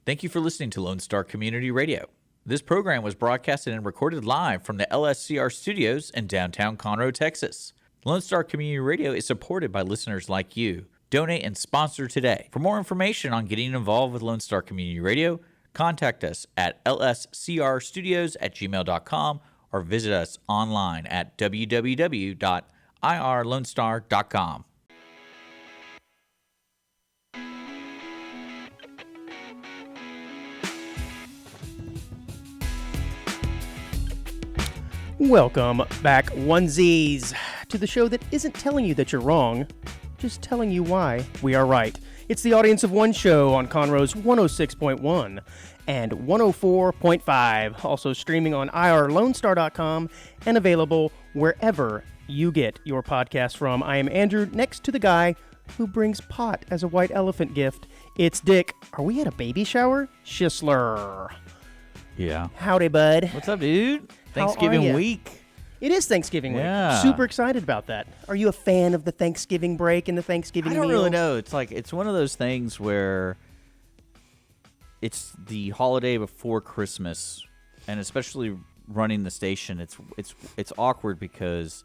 Thank you for listening to Lone Star Community Radio. This program was broadcasted and recorded live from the LSCR studios in downtown Conroe, Texas. Lone Star Community Radio is supported by listeners like you. Donate and sponsor today. For more information on getting involved with Lone Star Community Radio, contact us at lscrstudios@gmail.com or visit us online at www.irlonestar.com. Welcome back, onesies, to the show that isn't telling you that you're wrong, just telling you why we are right. It's the Audience of One show on Conroe's 106.1 and 104.5, also streaming on irlonestar.com and available wherever you get your podcast from. I am Andrew, next to the guy who brings pot as a white elephant gift. It's Dick. Are we at a baby shower? Schisler. Yeah. Howdy, bud. What's up, dude? Thanksgiving week. It is Thanksgiving week. Yeah. Super excited about that. Are you a fan of the Thanksgiving break and the Thanksgiving meal? I don't really know. It's one of those things where it's the holiday before Christmas, and especially running the station, it's awkward because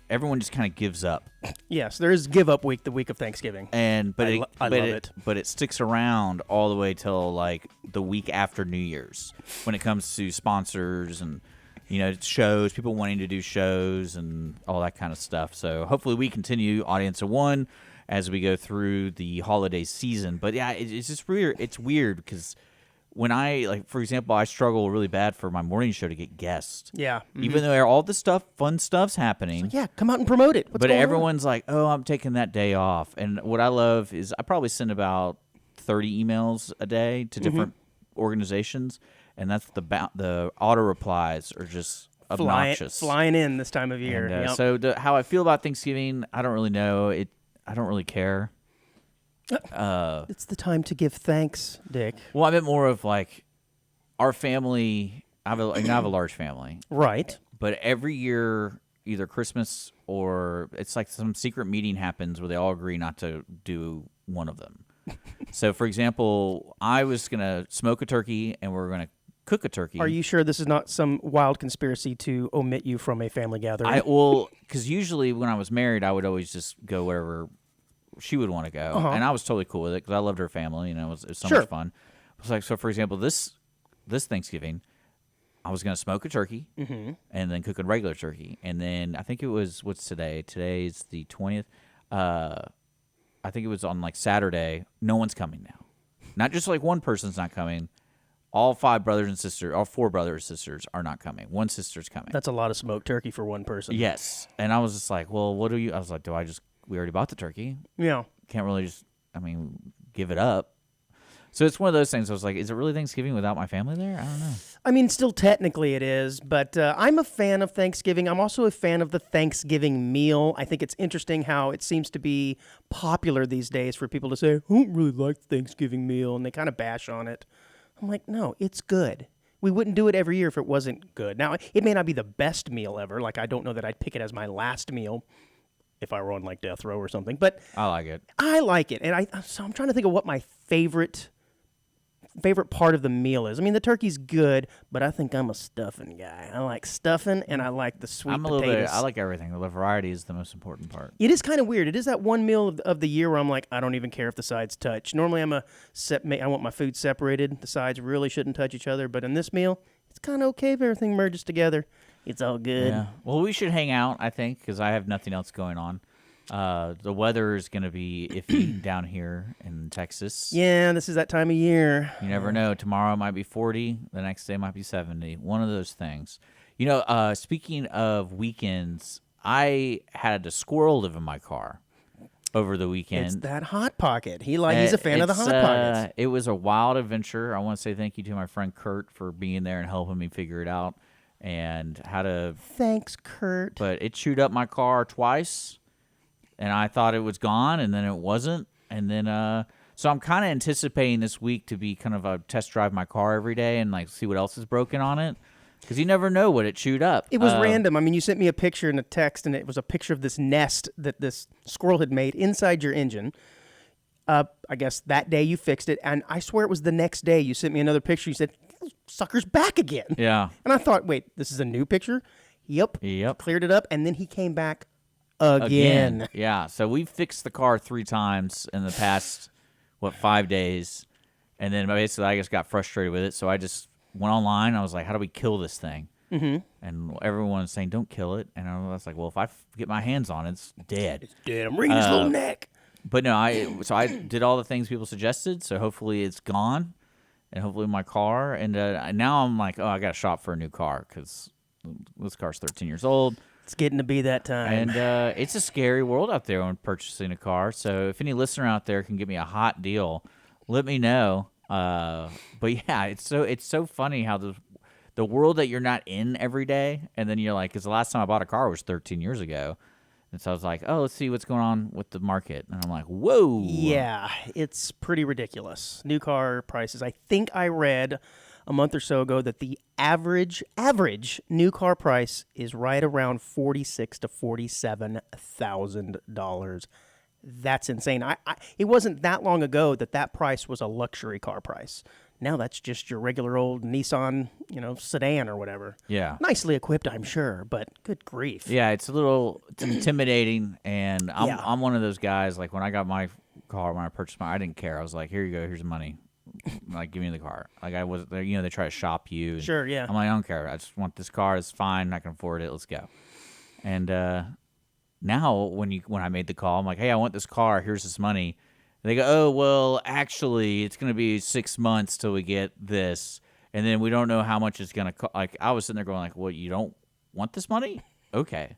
everyone just kind of gives up. Yes, there is Give Up Week, the week of Thanksgiving. But I love it. But it sticks around all the way till like the week after New Year's when it comes to sponsors and shows, people wanting to do shows and all that kind of stuff. So hopefully we continue Audience of One as we go through the holiday season. But yeah, it's just weird. It's weird because when for example, I struggle really bad for my morning show to get guests. Yeah. Mm-hmm. Even though all this fun stuff's happening. So yeah, come out and promote it. But everyone's like, oh, I'm taking that day off. And what I love is I probably send about 30 emails a day to different organizations. And that's the auto replies are just obnoxious. Flying in this time of year. And, so how I feel about Thanksgiving, I don't really know. I don't really care. It's the time to give thanks, Dick. Well, I meant more of like our family. I have a large family, right? But every year, either Christmas or it's like some secret meeting happens where they all agree not to do one of them. So, for example, I was gonna smoke a turkey, and we're gonna cook a turkey. Are you sure this is not some wild conspiracy to omit you from a family gathering? Because usually when I was married, I would always just go wherever she would want to go, and I was totally cool with it because I loved her family, and it was so much fun. It was like, so for example, this Thanksgiving, I was going to smoke a turkey and then cook a regular turkey, and then I think it was what's today? Today's the 20th. I think it was on like Saturday. No one's coming now. Not just like one person's not coming. All four brothers and sisters are not coming. One sister's coming. That's a lot of smoked turkey for one person. Yes, and I was just like, well, what do you? I was like, we already bought the turkey. Yeah. Can't really just, give it up. So it's one of those things. I was like, is it really Thanksgiving without my family there? I don't know. Still technically it is, but I'm a fan of Thanksgiving. I'm also a fan of the Thanksgiving meal. I think it's interesting how it seems to be popular these days for people to say, I don't really like the Thanksgiving meal, and they kind of bash on it. I'm like, no, it's good. We wouldn't do it every year if it wasn't good. Now, it may not be the best meal ever. Like, I don't know that I'd pick it as my last meal if I were on, like, death row or something. But I like it. And so I'm trying to think of what my favorite part of the meal is. The turkey's good, but I think I'm a stuffing guy. I like stuffing, and I like the sweet potatoes. I like everything. The variety is the most important part. It is kind of weird. It is that one meal of the year where I'm like, I don't even care if the sides touch. Normally, I want my food separated. The sides really shouldn't touch each other, but in this meal, it's kind of okay if everything merges together. It's all good. Yeah. Well, we should hang out, I think, because I have nothing else going on. The weather is going to be iffy down here in Texas. Yeah, this is that time of year. You never know. Tomorrow it might be 40. The next day might be 70. One of those things. Speaking of weekends, I had a squirrel live in my car over the weekend. It's that Hot Pocket. He's a fan of the Hot Pockets. It was a wild adventure. I want to say thank you to my friend Kurt for being there and helping me figure it out and how to. Thanks, Kurt. But it chewed up my car twice. And I thought it was gone, and then it wasn't. And then, so I'm kind of anticipating this week to be kind of a test drive my car every day and like see what else is broken on it. Because you never know what it chewed up. It was random. You sent me a picture and a text, and it was a picture of this nest that this squirrel had made inside your engine. I guess that day you fixed it, and I swear it was the next day you sent me another picture. You said, "Sucker's back again." Yeah. And I thought, wait, this is a new picture? Yep. Cleared it up, and then he came back again. Yeah. So we fixed the car 3 times in the past 5 days, and then basically I just got frustrated with it. So I just went online. I was like, "How do we kill this thing?" Mm-hmm. And everyone was saying, "Don't kill it." And I was like, "Well, if I get my hands on it, it's dead." It's dead. I'm wringing his little neck. But no, I did all the things people suggested. So hopefully it's gone, and hopefully my car. And now I'm like, oh, I got to shop for a new car because this car's 13 years old. It's getting to be that time. And it's a scary world out there when purchasing a car. So if any listener out there can give me a hot deal, let me know. But yeah, it's so funny how the world that you're not in every day, and then you're like, because the last time I bought a car was 13 years ago. And so I was like, oh, let's see what's going on with the market. And I'm like, whoa. Yeah, it's pretty ridiculous. New car prices. I think I read a month or so ago that the average new car price is right around $46,000 to $47,000. That's insane. It wasn't that long ago that price was a luxury car price. Now that's just your regular old Nissan, sedan or whatever. Yeah. Nicely equipped, I'm sure, but good grief. Yeah, it's intimidating, and I'm one of those guys, like when I got my car, when I purchased I didn't care. I was like, here you go, here's the money. Like, give me the car. Like, I was, they try to shop you. Sure, yeah. I'm like, I don't care. I just want this car. It's fine. I can afford it. Let's go. And now when I made the call, I'm like, hey, I want this car. Here's this money. They go, oh, well, actually, it's going to be 6 months till we get this, and then we don't know how much it's going to cost. Like, I was sitting there going, like, well, you don't want this money? Okay.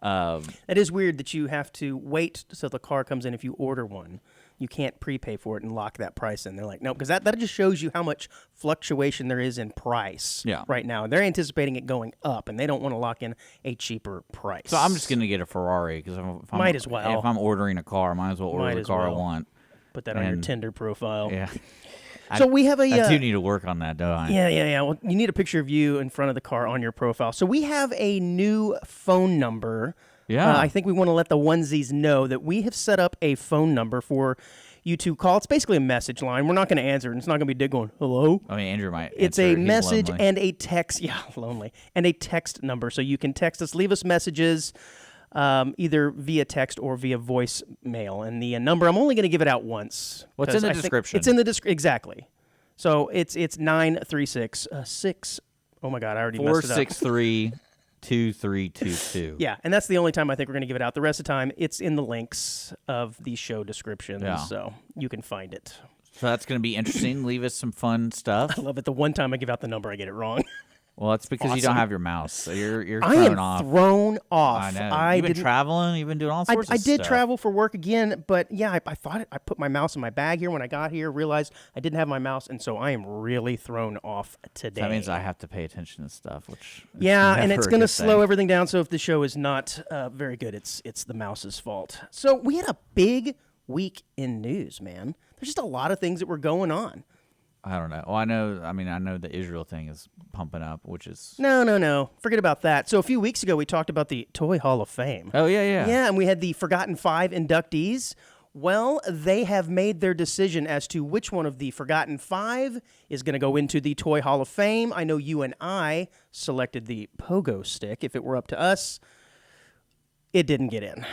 It is weird that you have to wait till the car comes in if you order one. You can't prepay for it and lock that price in. They're like, no, because that just shows you how much fluctuation there is in price right now. And they're anticipating it going up, and they don't want to lock in a cheaper price. So I'm just going to get a Ferrari because might as well. If I'm ordering a car, might as well order the car I want. Put that on your Tinder profile. Yeah. So we have I do need to work on that, don't I? Yeah. Well, you need a picture of you in front of the car on your profile. So we have a new phone number. Yeah. I think we want to let the onesies know that we have set up a phone number for you to call. It's basically a message line. We're not going to answer it. It's not going to be Dick going, hello? I mean, Andrew might It's answer. a message and a text. Yeah, lonely. And a text number. So you can text us, leave us messages, either via text or via voicemail. And the number, I'm only going to give it out once. What's in the description? It's in the description. Exactly. So it's 936-6. Oh, my God. I already messed it up. 463-2322. Yeah, and that's the only time I think we're going to give it out. The rest of the time, it's in the links of the show description, so you can find it. So that's going to be interesting. Leave us some fun stuff. I love it. The one time I give out the number, I get it wrong. Well, it's because you don't have your mouse. So you're thrown I am off. Thrown off. I know. You've been traveling. You've been doing all sorts of stuff. I did travel for work again, but yeah, I thought I put my mouse in my bag here when I got here, realized I didn't have my mouse, and so I am really thrown off today. So that means I have to pay attention to stuff, which and it's going to slow everything down, so if the show is not very good, it's the mouse's fault. So we had a big week in news, man. There's just a lot of things that were going on. I don't know. Well, I know the Israel thing is pumping up, which is... No. Forget about that. So a few weeks ago, we talked about the Toy Hall of Fame. Oh, yeah. Yeah, and we had the Forgotten 5 inductees. Well, they have made their decision as to which one of the Forgotten 5 is going to go into the Toy Hall of Fame. I know you and I selected the pogo stick. If it were up to us, it didn't get in.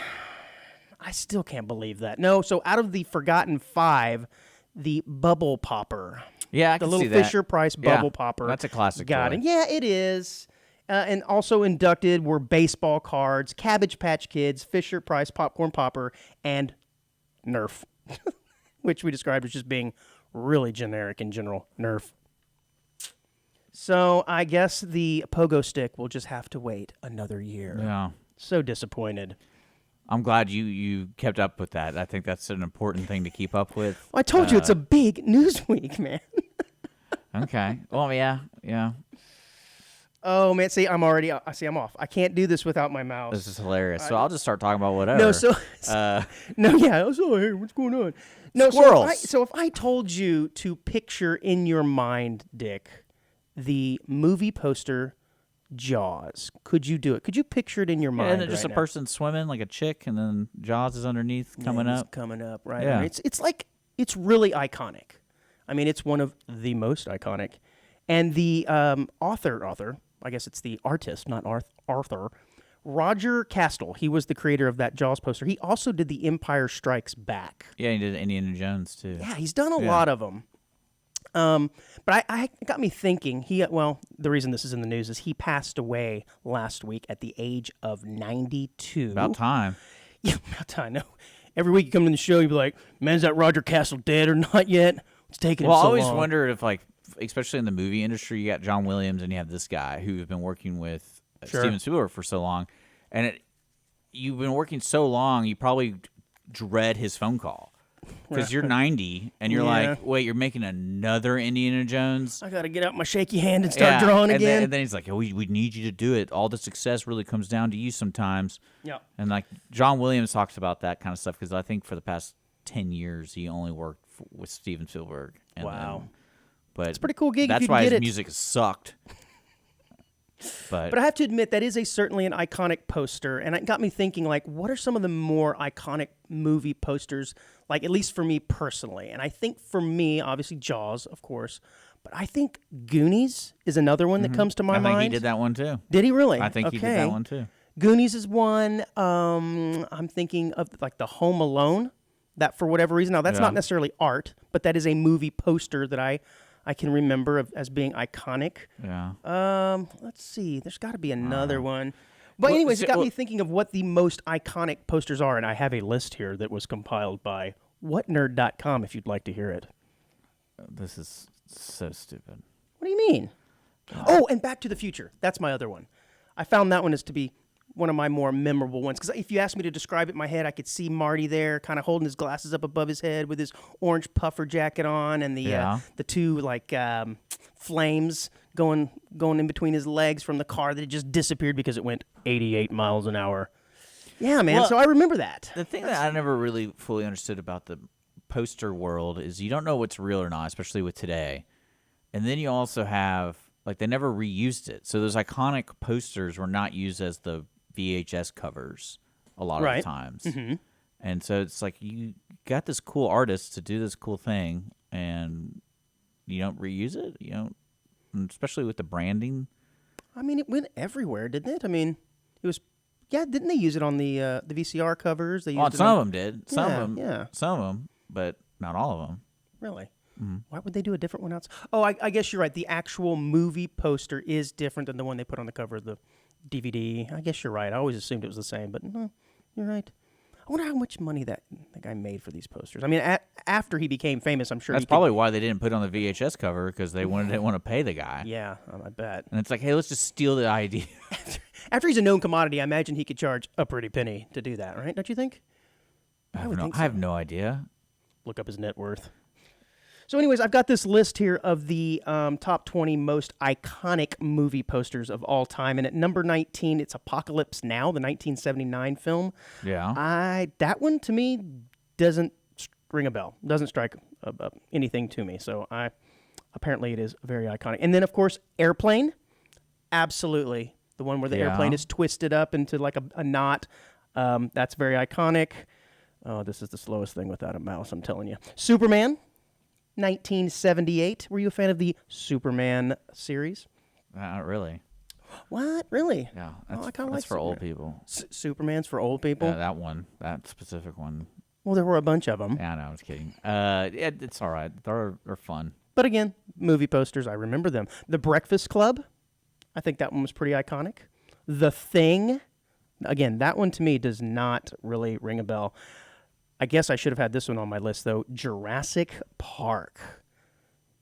I still can't believe that. No, so out of the Forgotten 5, the Bubble Popper... Yeah, I can see that. The little Fisher-Price Bubble Popper. That's a classic Got it. Yeah, it is. And also inducted were baseball cards, Cabbage Patch Kids, Fisher-Price Popcorn Popper, and Nerf, which we described as just being really generic in general. Nerf. So I guess the pogo stick will just have to wait another year. Yeah. So disappointed. I'm glad you kept up with that. I think that's an important thing to keep up with. Well, I told you it's a big news week, man. Okay. Well, yeah. Oh man, see, I'm off. I can't do this without my mouse. This is hilarious. So I'll just start talking about whatever. No, hey, what's going on? No, squirrels. So if I told you to picture in your mind, Dick, the movie poster Jaws, could you do it? Could you picture it in your mind? And then just a person swimming like a chick, and then Jaws is underneath coming up. Coming up, right? Yeah. It's like It's really iconic. I mean, it's one of the most iconic. And the author, I guess it's the artist, not Arthur, Roger Castle. He was the creator of that Jaws poster. He also did The Empire Strikes Back. Yeah, he did Indiana Jones, too. Yeah, he's done a lot of them. But I got me thinking, the reason this is in the news is he passed away last week at the age of 92. About time. Yeah, about time. No. Every week you come to the show, you be like, man, is that Roger Castle dead or not yet? It's taking him so long. Well, I always wondered if, like, especially in the movie industry, you got John Williams and you have this guy who's been working with Steven Spielberg for so long. And you've been working so long, you probably dread his phone call. Because you're 90, and you're like, wait, you're making another Indiana Jones? I got to get out my shaky hand and start drawing again. And then he's like, oh, we need you to do it. All the success really comes down to you sometimes. Yeah. And, like, John Williams talks about that kind of stuff, because I think for the past 10 years, he only worked with Steven Spielberg. And wow. But it's a pretty cool gig. That's why his music has sucked. But I have to admit, that is certainly an iconic poster, and it got me thinking, like, what are some of the more iconic movie posters, like, at least for me personally? And I think for me, obviously Jaws, of course, but I think Goonies is another one that comes to my mind. I think he did that one, too. Did he really? I think he did that one, too. Goonies is one. I'm thinking of, like, the Home Alone, that for whatever reason. Now, that's not necessarily art, but that is a movie poster that I can remember as being iconic. Yeah. Let's see. There's got to be another one. But anyways, it got me thinking of what the most iconic posters are, and I have a list here that was compiled by whatnerd.com if you'd like to hear it. This is so stupid. What do you mean? Oh, and Back to the Future. That's my other one. I found that one as to be one of my more memorable ones, because if you asked me to describe it in my head, I could see Marty there kind of holding his glasses up above his head with his orange puffer jacket on, and the two like flames going in between his legs from the car that had just disappeared because it went 88 miles an hour. Yeah, man. Well, so I remember that. The thing that I never really fully understood about the poster world is you don't know what's real or not, especially with today. And then you also have, like, they never reused it. So those iconic posters were not used as the VHS covers a lot of the times. Mm-hmm. And so it's like you got this cool artist to do this cool thing, and you don't reuse it? You don't, especially with the branding? I mean, it went everywhere, didn't it? I mean, it was... Yeah, didn't they use it on the VCR covers? They used some of them did. Some of them, but not all of them. Really? Mm-hmm. Why would they do a different one outside? Oh, I guess you're right. The actual movie poster is different than the one they put on the cover of the DVD. I guess you're right. I always assumed it was the same, but no, you're right. I wonder how much money that guy made for these posters. I mean, after he became famous, I'm sure that's probably why they didn't put it on the VHS cover, because they didn't want to pay the guy. Yeah, I bet. And it's like, hey, let's just steal the idea. After he's a known commodity, I imagine he could charge a pretty penny to do that, right? Don't you think? I have no idea. Look up his net worth. So anyways, I've got this list here of the top 20 most iconic movie posters of all time. And at number 19, it's Apocalypse Now, the 1979 film. Yeah. That one, to me, doesn't ring a bell. Doesn't strike anything to me. So apparently it is very iconic. And then, of course, Airplane. Absolutely. The one where the airplane is twisted up into like a knot. That's very iconic. Oh, this is the slowest thing without a mouse, I'm telling you. Superman. 1978. Were you a fan of the Superman series? Not really. What? Really? Yeah. I kind of like that's for Superman. old people. Superman's for old people? Yeah, that specific one. Well, there were a bunch of them. Yeah, no, I was kidding. It's all right. They're fun. But again, movie posters, I remember them. The Breakfast Club, I think that one was pretty iconic. The Thing, again, that one to me does not really ring a bell. I guess I should have had this one on my list, though. Jurassic Park.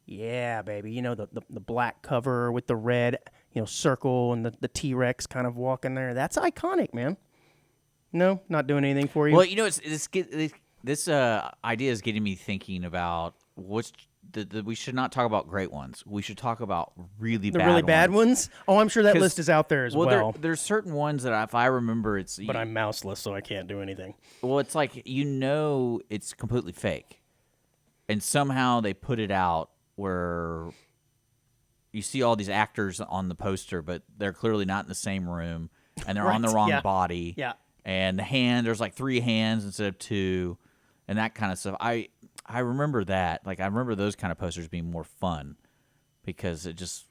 Yeah, baby. You know, the black cover with the red, circle and the T-Rex kind of walking there. That's iconic, man. No, not doing anything for you? Well, this idea is getting me thinking about we should not talk about great ones. We should talk about really bad ones. Oh, I'm sure that list is out there as well. There's certain ones that if I remember, it's... But I'm mouseless, so I can't do anything. Well, it's like, it's completely fake. And somehow they put it out where you see all these actors on the poster, but they're clearly not in the same room, and they're on the wrong body. Yeah. And the hand, there's like 3 hands instead of 2, and that kind of stuff. I remember that. Like, I remember those kind of posters being more fun because it just,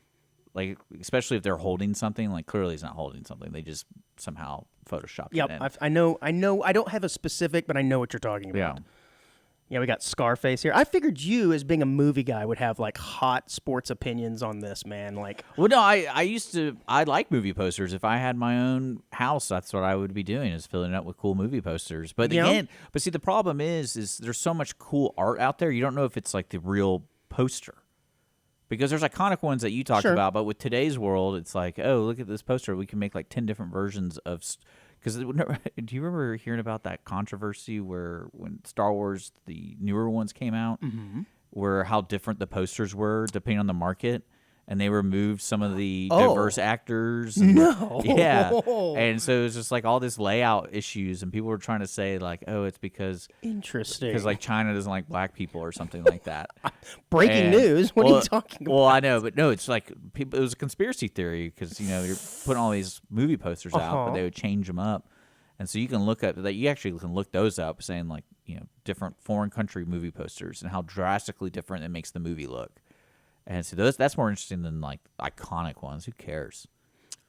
like, especially if they're holding something, like, clearly he's not holding something. They just somehow photoshopped it in. I know. I don't have a specific, but I know what you're talking about. Yeah, we got Scarface here. I figured you, as being a movie guy, would have like hot sports opinions on this, man. Like, well, no, I like movie posters. If I had my own house, that's what I would be doing, is filling it up with cool movie posters. But again, see, the problem is there's so much cool art out there. You don't know if it's like the real poster. Because there's iconic ones that you talked about, but with today's world, it's like, oh, look at this poster. We can make like 10 different versions of. Because do you remember hearing about that controversy where when Star Wars, the newer ones came out, where how different the posters were depending on the market, and they removed some of the diverse actors. No. Yeah. And so it was just like all this layout issues, and people were trying to say like, oh, it's because interesting. Because like China doesn't like black people or something like that. Breaking news. What are you talking about? Well, I know, but no, it's like it was a conspiracy theory because you're putting all these movie posters out, but they would change them up, and so you can look up that. You actually can look those up, saying like different foreign country movie posters and how drastically different it makes the movie look. And so that's more interesting than like iconic ones. Who cares?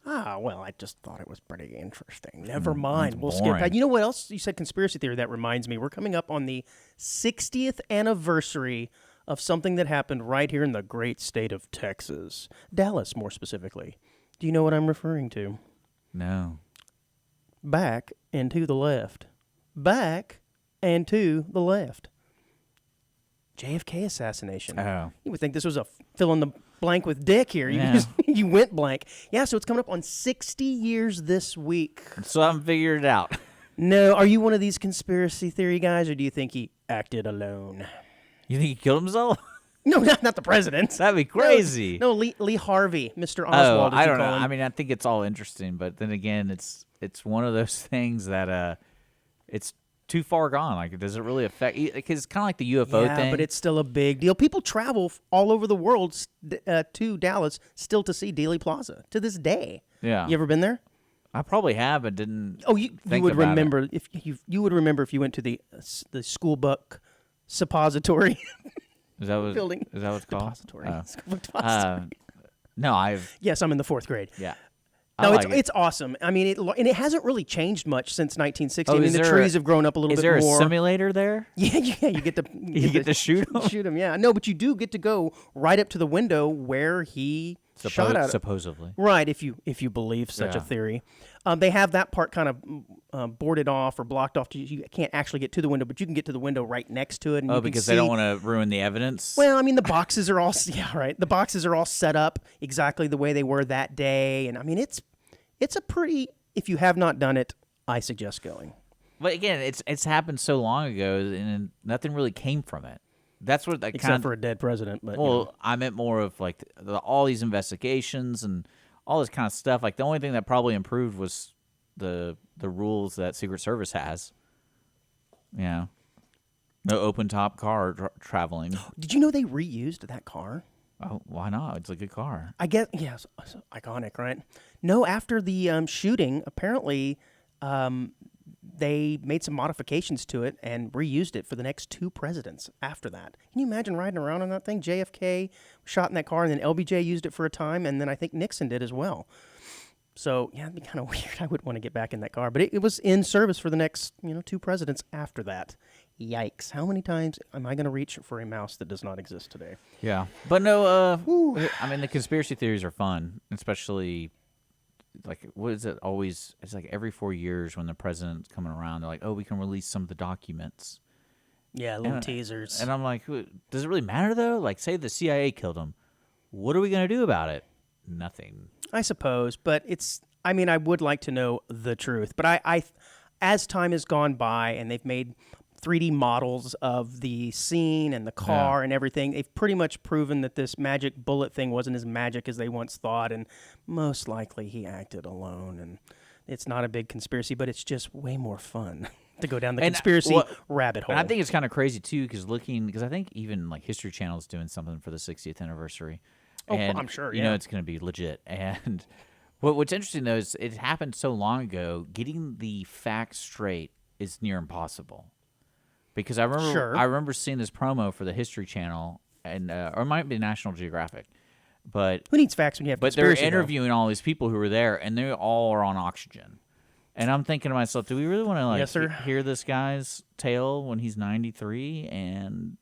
Well, I just thought it was pretty interesting. Never mind. We'll skip that. You know what else? You said conspiracy theory. That reminds me. We're coming up on the 60th anniversary of something that happened right here in the great state of Texas. Dallas, more specifically. Do you know what I'm referring to? No. Back and to the left. Back and to the left. JFK assassination. Oh. You would think this was a fill in the blank with Dick here. You went blank. Yeah, so it's coming up on 60 years this week. So I haven't figured it out. No, are you one of these conspiracy theory guys, or do you think he acted alone? You think he killed himself? No, not the president. That'd be crazy. No, Lee Harvey, Mr. Oswald. I don't know. I mean, I think it's all interesting, but then again, it's one of those things that it's too far gone. Like, does it really affect? Because it's kind of like the UFO thing. Yeah, but it's still a big deal. People travel all over the world to Dallas still to see Dealey Plaza to this day. Yeah, you ever been there? I probably have, but didn't. Oh, you would remember if you would remember if you went to the school book suppository. Is that what building? Is that what it's called? Depository. School book depository. No, Yes, I'm in the 4th grade. Yeah. No, it's awesome. I mean, it hasn't really changed much since 1960. I mean, the trees have grown up a little bit more. Is there a simulator there? Yeah, you get to you get to shoot them. Shoot him, yeah. No, but you do get to go right up to the window where he shot at supposedly. Right, if you believe such a theory. They have that part kind of boarded off or blocked off. You can't actually get to the window, but you can get to the window right next to it. And because they don't want to ruin the evidence? Well, I mean, the boxes are all the boxes are all set up exactly the way they were that day, and I mean, it's a pretty. If you have not done it, I suggest going. But again, it's happened so long ago, and nothing really came from it. That's what except for a dead president. But I meant more of like all these investigations and all this kind of stuff. Like the only thing that probably improved was the rules that Secret Service has. Yeah, no open top car traveling. Did you know they reused that car? Oh, why not? It's a good car. I guess, yeah, it's iconic, right? No, after the shooting, apparently they made some modifications to it and reused it for the next 2 presidents after that. Can you imagine riding around on that thing? JFK shot in that car, and then LBJ used it for a time, and then I think Nixon did as well. So, yeah, it'd be kind of weird. I wouldn't want to get back in that car. But it was in service for the next 2 presidents after that. Yikes. How many times am I going to reach for a mouse that does not exist today? Yeah. But no, I mean, the conspiracy theories are fun, especially, like, what is it always? It's like every 4 years when the president's coming around, they're like, oh, we can release some of the documents. Yeah, little teasers. And I'm like, does it really matter, though? Like, say the CIA killed him. What are we going to do about it? Nothing. I suppose, but I mean, I would like to know the truth. But I as time has gone by and they've made 3D models of the scene and the car and everything, they've pretty much proven that this magic bullet thing wasn't as magic as they once thought, and most likely he acted alone, and it's not a big conspiracy, but it's just way more fun to go down the conspiracy rabbit hole. And I think it's kind of crazy, too, because I think even like History Channel is doing something for the 60th anniversary. And, I'm sure, you know it's going to be legit. And what's interesting, though, is it happened so long ago, getting the facts straight is near impossible. because I remember Sure. I remember seeing this promo for the History Channel, and or it might be National Geographic, but Who needs facts when you have but they're conspiracy, though? interviewing all these people who were there, and they all are on oxygen. And I'm thinking to myself, do we really want to Yes, sir. hear this guy's tale when he's 93 and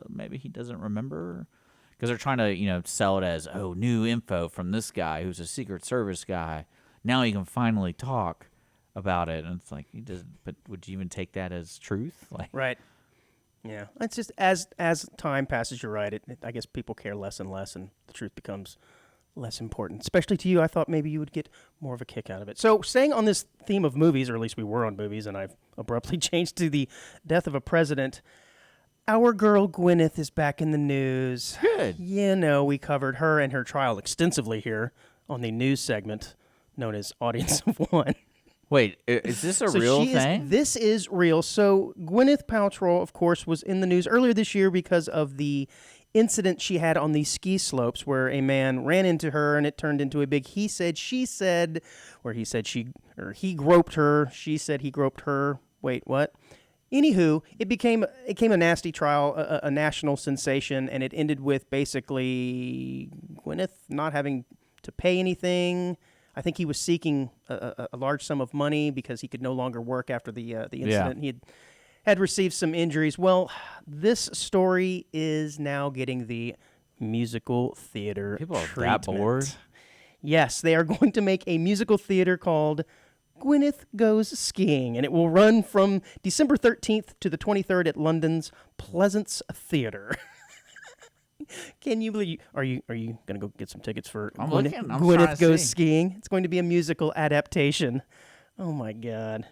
maybe he doesn't remember? Because they're trying to sell it as new info from this guy who's a Secret Service guy. Now he can finally talk about it, and it's like he doesn't. But would you even take that as truth? Like, Right. Yeah. It's just as time passes, you're right. I guess people care less and less, and the truth becomes less important. Especially to you, I thought maybe you would get more of a kick out of it. So, staying on this theme of movies, or at least we were on movies, and I've abruptly changed to the death of a president. Our girl Gwyneth is back in the news. Good. We covered her and her trial extensively here on the news segment known as Audience of One. Wait, is this a real thing? This is real. So Gwyneth Paltrow, of course, was in the news earlier this year because of the incident she had on the ski slopes where a man ran into her and it turned into a big he said, she said, where he said he groped her. She said he groped her. Wait, what? Anywho, it became a nasty trial, a national sensation, and it ended with basically Gwyneth not having to pay anything. I think he was seeking a large sum of money because he could no longer work after the incident. Yeah. He had received some injuries. Well, this story is now getting the musical theater People are treatment. that bored. Yes, they are going to make a musical theater called Gwyneth Goes Skiing, and it will run from December 13th to the 23rd at London's Pleasance Theatre. Can you believe? Are you going to go get some tickets for Gwyneth Goes Skiing? It's going to be a musical adaptation. Oh my God!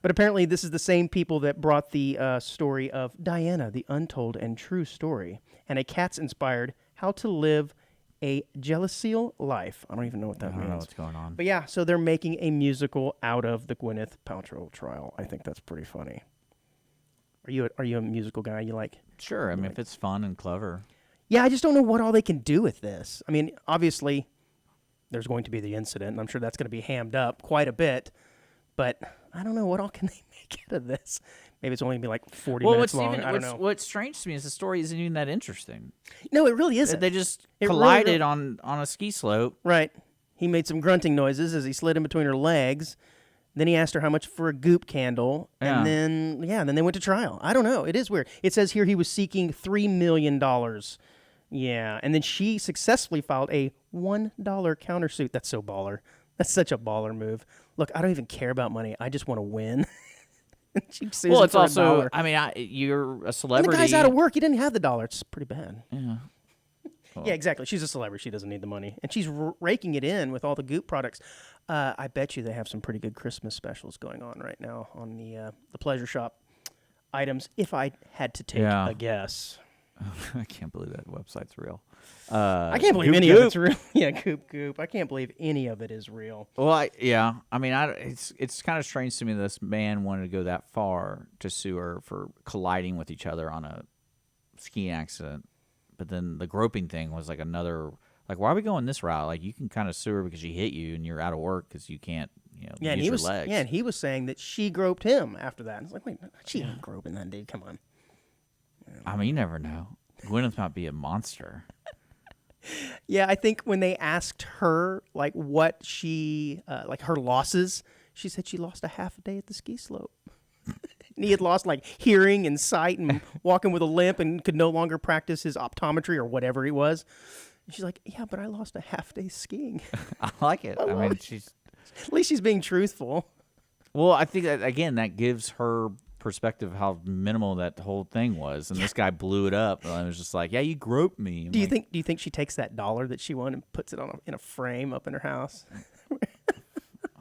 But apparently, this is the same people that brought the story of Diana, the Untold and True Story, and a Cats-inspired How to Live a Jealousy Life. I don't even know what that means. I don't know what's going on. But yeah, so they're making a musical out of the Gwyneth Paltrow trial. I think that's pretty funny. Are you a musical guy? You like? Sure. I mean, if it's fun and clever. Yeah, I just don't know what all they can do with this. I mean, obviously, there's going to be the incident, and I'm sure that's going to be hammed up quite a bit. But I don't know, what all can they make out of this? Maybe it's only going to be like 40 minutes long. I don't know. What's strange to me is the story isn't even that interesting. No, it really isn't. They just It collided really on a ski slope. Right. He made some grunting noises as he slid in between her legs. Then he asked her how much for a goop candle, and then they went to trial. I don't know. It is weird. It says here he was seeking $3 million. Yeah, and then she successfully filed a $1 countersuit. That's so baller. That's such a baller move. Look, I don't even care about money. I just want to win. She sues him It's for also, $1. I mean, you're a And celebrity. the guy's out of work. He didn't have the dollar. It's pretty bad. Yeah. Yeah, exactly. She's a celebrity. She doesn't need the money. And she's raking it in with all the Goop products. I bet you they have some pretty good Christmas specials going on right now on the Pleasure Shop items, if I had to take a guess. I can't believe that website's real. I can't believe any of it's real. Yeah, Goop. I can't believe any of it is real. Well, I mean, it's kind of strange to me that this man wanted to go that far to sue her for colliding with each other on a skiing accident. But then the groping thing was like another, like, why are we going this route? Like, you can kind of sue her because she hit you and you're out of work because you can't, use your legs. Yeah, and he was saying that she groped him after that. It's like, wait, she ain't groping that dude. Come on. I mean, you never know. Gwyneth might be a monster. Yeah, I think when they asked her, like, what she, like, her losses, she said she lost a half a day at the ski slope. And he had lost, like, hearing and sight and walking with a limp and could no longer practice his optometry or whatever he was. And she's like, yeah, but I lost a half day skiing. I like it. I mean, At least she's being truthful. Well, I think that, again, that gives her perspective of how minimal that whole thing was, and this guy blew it up and was just like, yeah, you groped me. Do you think she takes that $1 that she won and puts it in a frame up in her house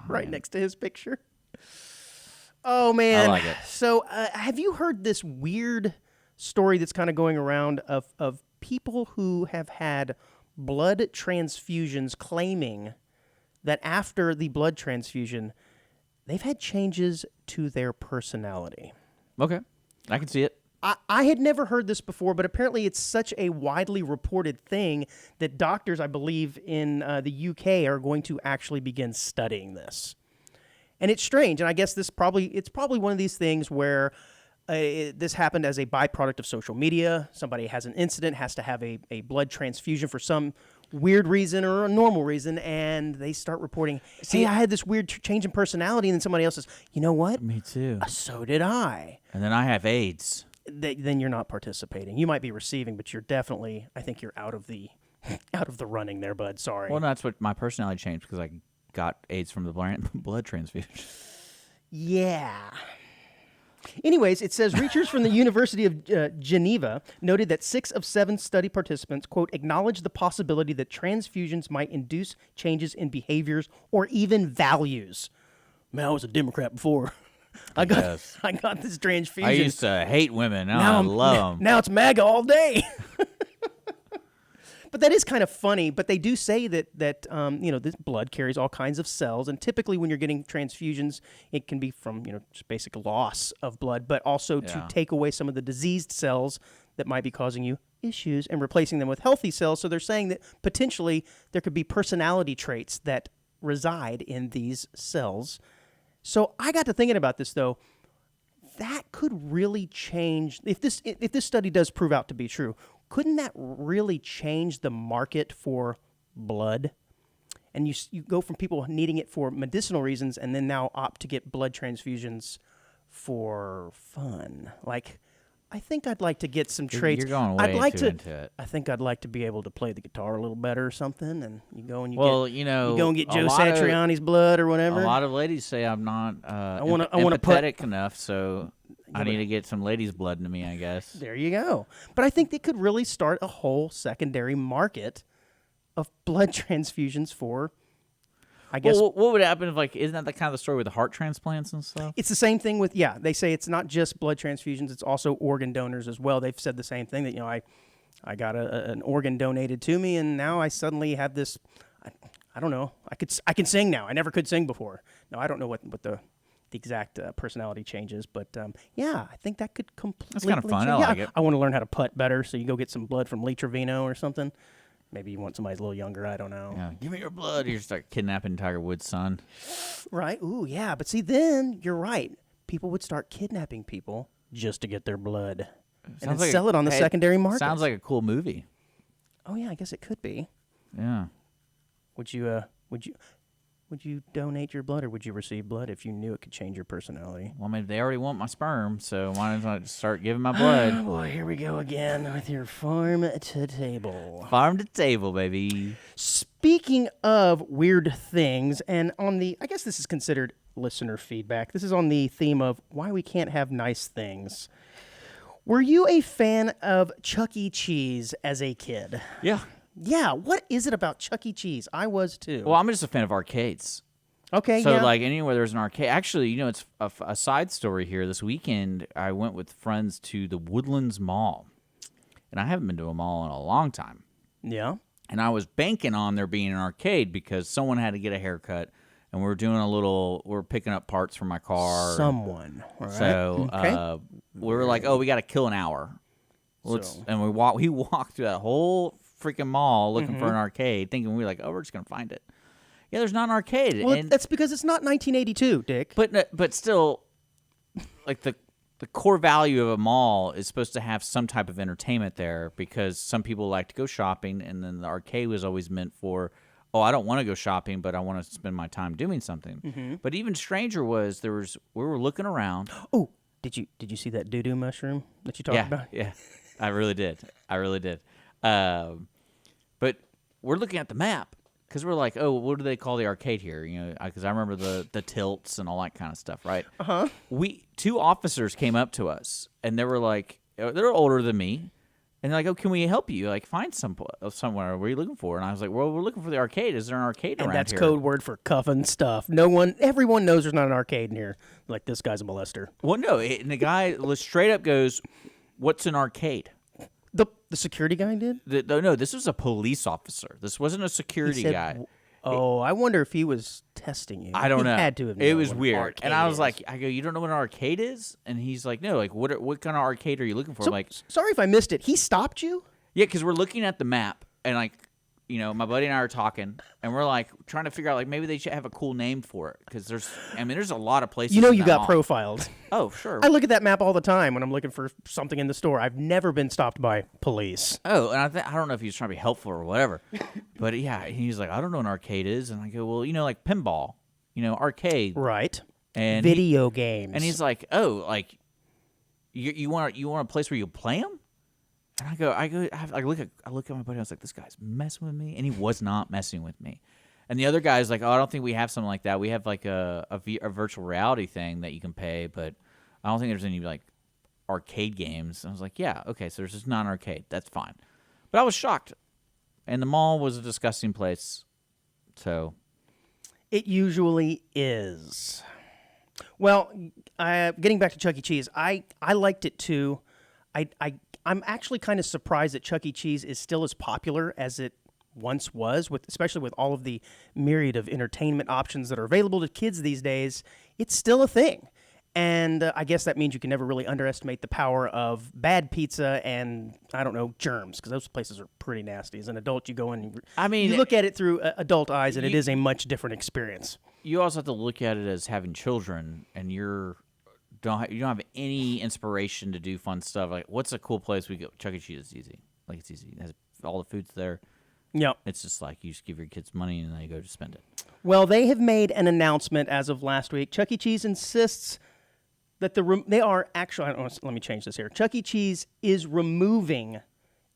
right next to his picture? Oh man, I like it. So have you heard this weird story that's kind of going around of people who have had blood transfusions claiming that after the blood transfusion they've had changes to their personality? Okay, I can see it. I had never heard this before, but apparently it's such a widely reported thing that doctors, I believe, in the UK are going to actually begin studying this. And it's strange, and I guess it's probably one of these things where this happened as a byproduct of social media. Somebody has an incident, has to have a blood transfusion for some weird reason or a normal reason, and they start reporting, hey, I had this weird change in personality, and then somebody else says, you know what? Me too. So did I. And then I have AIDS. Then you're not participating. You might be receiving, but you're definitely, I think you're out of the running there, bud. Sorry. Well, that's what my personality changed because I got AIDS from the blood transfusion. Yeah. Anyways, it says researchers from the University of Geneva noted that 6 of 7 study participants, quote, acknowledged the possibility that transfusions might induce changes in behaviors or even values. Man, I was a Democrat before. I got this transfusion. I used to hate women. Now I love them. Now it's MAGA all day. But that is kind of funny. But they do say that this blood carries all kinds of cells, and typically when you're getting transfusions, it can be from just basic loss of blood, but also to take away some of the diseased cells that might be causing you issues and replacing them with healthy cells. So they're saying that potentially there could be personality traits that reside in these cells. So I got to thinking about this though. That could really change if this study does prove out to be true. Couldn't that really change the market for blood? And you go from people needing it for medicinal reasons and then now opt to get blood transfusions for fun. Like, I think I'd like to get some traits. You're going way too into it. I think I'd like to be able to play the guitar a little better or something. And you go and you go and get Joe Satriani's blood or whatever. A lot of ladies say I'm not empathetic enough, so I need to get some ladies' blood into me, I guess. There you go. But I think they could really start a whole secondary market of blood transfusions for, I guess. Well, what would happen if, isn't that the kind of the story with the heart transplants and stuff? It's the same thing with, they say it's not just blood transfusions, it's also organ donors as well. They've said the same thing that, I got an organ donated to me, and now I suddenly have this, I don't know, I can sing now. I never could sing before. Now, I don't know what the exact personality changes, but I think that could completely. That's kind of fun. Change. I like it. I want to learn how to putt better, so you go get some blood from Lee Trevino or something. Maybe you want somebody a little younger. I don't know. Yeah, give me your blood. You start kidnapping Tiger Woods' son. Right? Ooh, yeah. But see, then you're right. People would start kidnapping people just to get their blood and then sell it on the secondary market. Sounds like a cool movie. Oh yeah, I guess it could be. Yeah. Would you donate your blood, or would you receive blood if you knew it could change your personality? Well, maybe they already want my sperm, so why don't I just start giving my blood? Oh, boy, here we go again with your farm to table. Farm to table, baby. Speaking of weird things, and I guess this is considered listener feedback. This is on the theme of why we can't have nice things. Were you a fan of Chuck E. Cheese as a kid? Yeah. Yeah, what is it about Chuck E. Cheese? I was too. Well, I'm just a fan of arcades. Okay, so anywhere there's an arcade. Actually, it's a side story here. This weekend, I went with friends to the Woodlands Mall, and I haven't been to a mall in a long time. Yeah. And I was banking on there being an arcade because someone had to get a haircut, and we're picking up parts for my car. Someone. All right. So we were like, we got to kill an hour. And we walked through that whole freaking mall looking for an arcade, thinking we're just gonna find it. Yeah, there's not an arcade. Well, that's because it's not 1982, Dick. But still, the core value of a mall is supposed to have some type of entertainment there, because some people like to go shopping, and then the arcade was always meant for, I don't want to go shopping, but I want to spend my time doing something. Mm-hmm. But even stranger was we were looking around. Oh, did you see that doo-doo mushroom that you talked about? Yeah. I really did. But we're looking at the map because we're like, what do they call the arcade here? Because I remember the tilts and all that kind of stuff, right? Uh-huh. Two officers came up to us, and they were like, they're older than me, and they're like, can we help you? Find somewhere. What are you looking for? And I was like, well, we're looking for the arcade. Is there an arcade around here? And that's code word for cuffing stuff. Everyone knows there's not an arcade in here. Like, this guy's a molester. Well, no, and the guy straight up goes, what's an arcade? The security guy did? No, this was a police officer. This wasn't a security guy. I wonder if he was testing you. I don't know. He had to have known. It was weird. And I was like, you don't know what an arcade is? And he's like, no, what kind of arcade are you looking for? So, sorry if I missed it. He stopped you? Yeah, because we're looking at the map, and my buddy and I are talking, and we're like trying to figure out like maybe they should have a cool name for it because there's a lot of places. You in got that mall. profiled. Oh, sure. I look at that map all the time when I'm looking for something in the store. I've never been stopped by police. Oh, and I don't know if he was trying to be helpful or whatever, but yeah, he's like, I don't know what an arcade is, and I go, well, like pinball, arcade, Right. and video games. and he's like, oh, like you want a place where you play them? And I look at my buddy. I was like, this guy's messing with me, and he was not messing with me. And the other guy's like, oh, I don't think we have something like that. We have like a virtual reality thing that you can pay, but I don't think there's any like arcade games. And I was like, yeah, okay, so there's just non-arcade. That's fine. But I was shocked, and the mall was a disgusting place. So it usually is. Well, getting back to Chuck E. Cheese, I liked it too. I'm actually kind of surprised that Chuck E. Cheese is still as popular as it once was, especially with all of the myriad of entertainment options that are available to kids these days. It's still a thing. And I guess that means you can never really underestimate the power of bad pizza and, I don't know, germs, because those places are pretty nasty. As an adult, you go in and you look at it through adult eyes, and it is a much different experience. You also have to look at it as having children, and you don't have any inspiration to do fun stuff. Like, what's a cool place we go? Chuck E. Cheese is easy. Like, it's easy. It has all the food's there. Yep. It's just like you just give your kids money and they go to spend it. Well, they have made an announcement as of last week. Chuck E. Cheese insists that they are actually. Let me change this here. Chuck E. Cheese is removing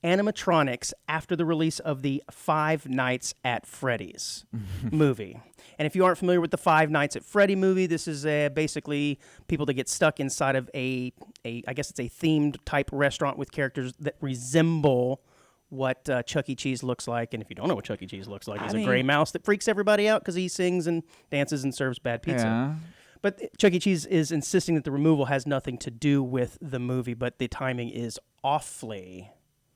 animatronics after the release of the Five Nights at Freddy's movie. And if you aren't familiar with the Five Nights at Freddy movie, this is basically people that get stuck inside of I guess it's a themed type restaurant with characters that resemble what Chuck E. Cheese looks like. And if you don't know what Chuck E. Cheese looks like, he's a gray mouse that freaks everybody out because he sings and dances and serves bad pizza. Yeah. But Chuck E. Cheese is insisting that the removal has nothing to do with the movie, but the timing is awfully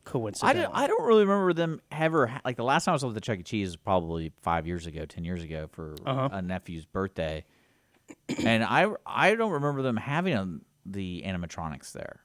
coincidental. I don't really remember them ever like the last time I was at the Chuck E. Cheese was probably 5 years ago, 10 years ago for a nephew's birthday, and I don't remember them having the animatronics there.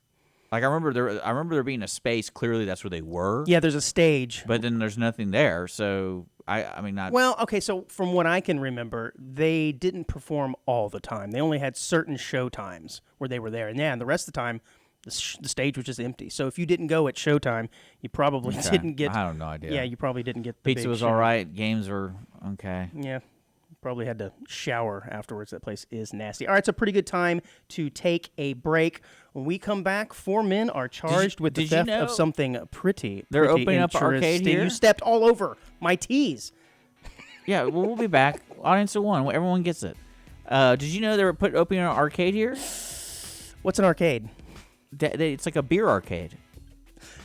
Like I remember there being a space. Clearly, that's where they were. Yeah, there's a stage, but then there's nothing there. So I mean, not well. Okay, so from what I can remember, they didn't perform all the time. They only had certain show times where they were there, and the rest of the time, the stage was just empty. So if you didn't go at showtime, you probably didn't get. I have no idea. Yeah, you probably didn't get the pizza was show. all right. Games were okay. Yeah. Probably had to shower afterwards. That place is nasty. All right, it's a pretty good time to take a break. When we come back, 4 men are charged with the theft of something pretty They're opening up an arcade here? You stepped all over my tees. Yeah, we'll be back. Audience of one. Everyone gets it. Did you know they were opening an arcade here? What's an arcade? It's like a beer arcade.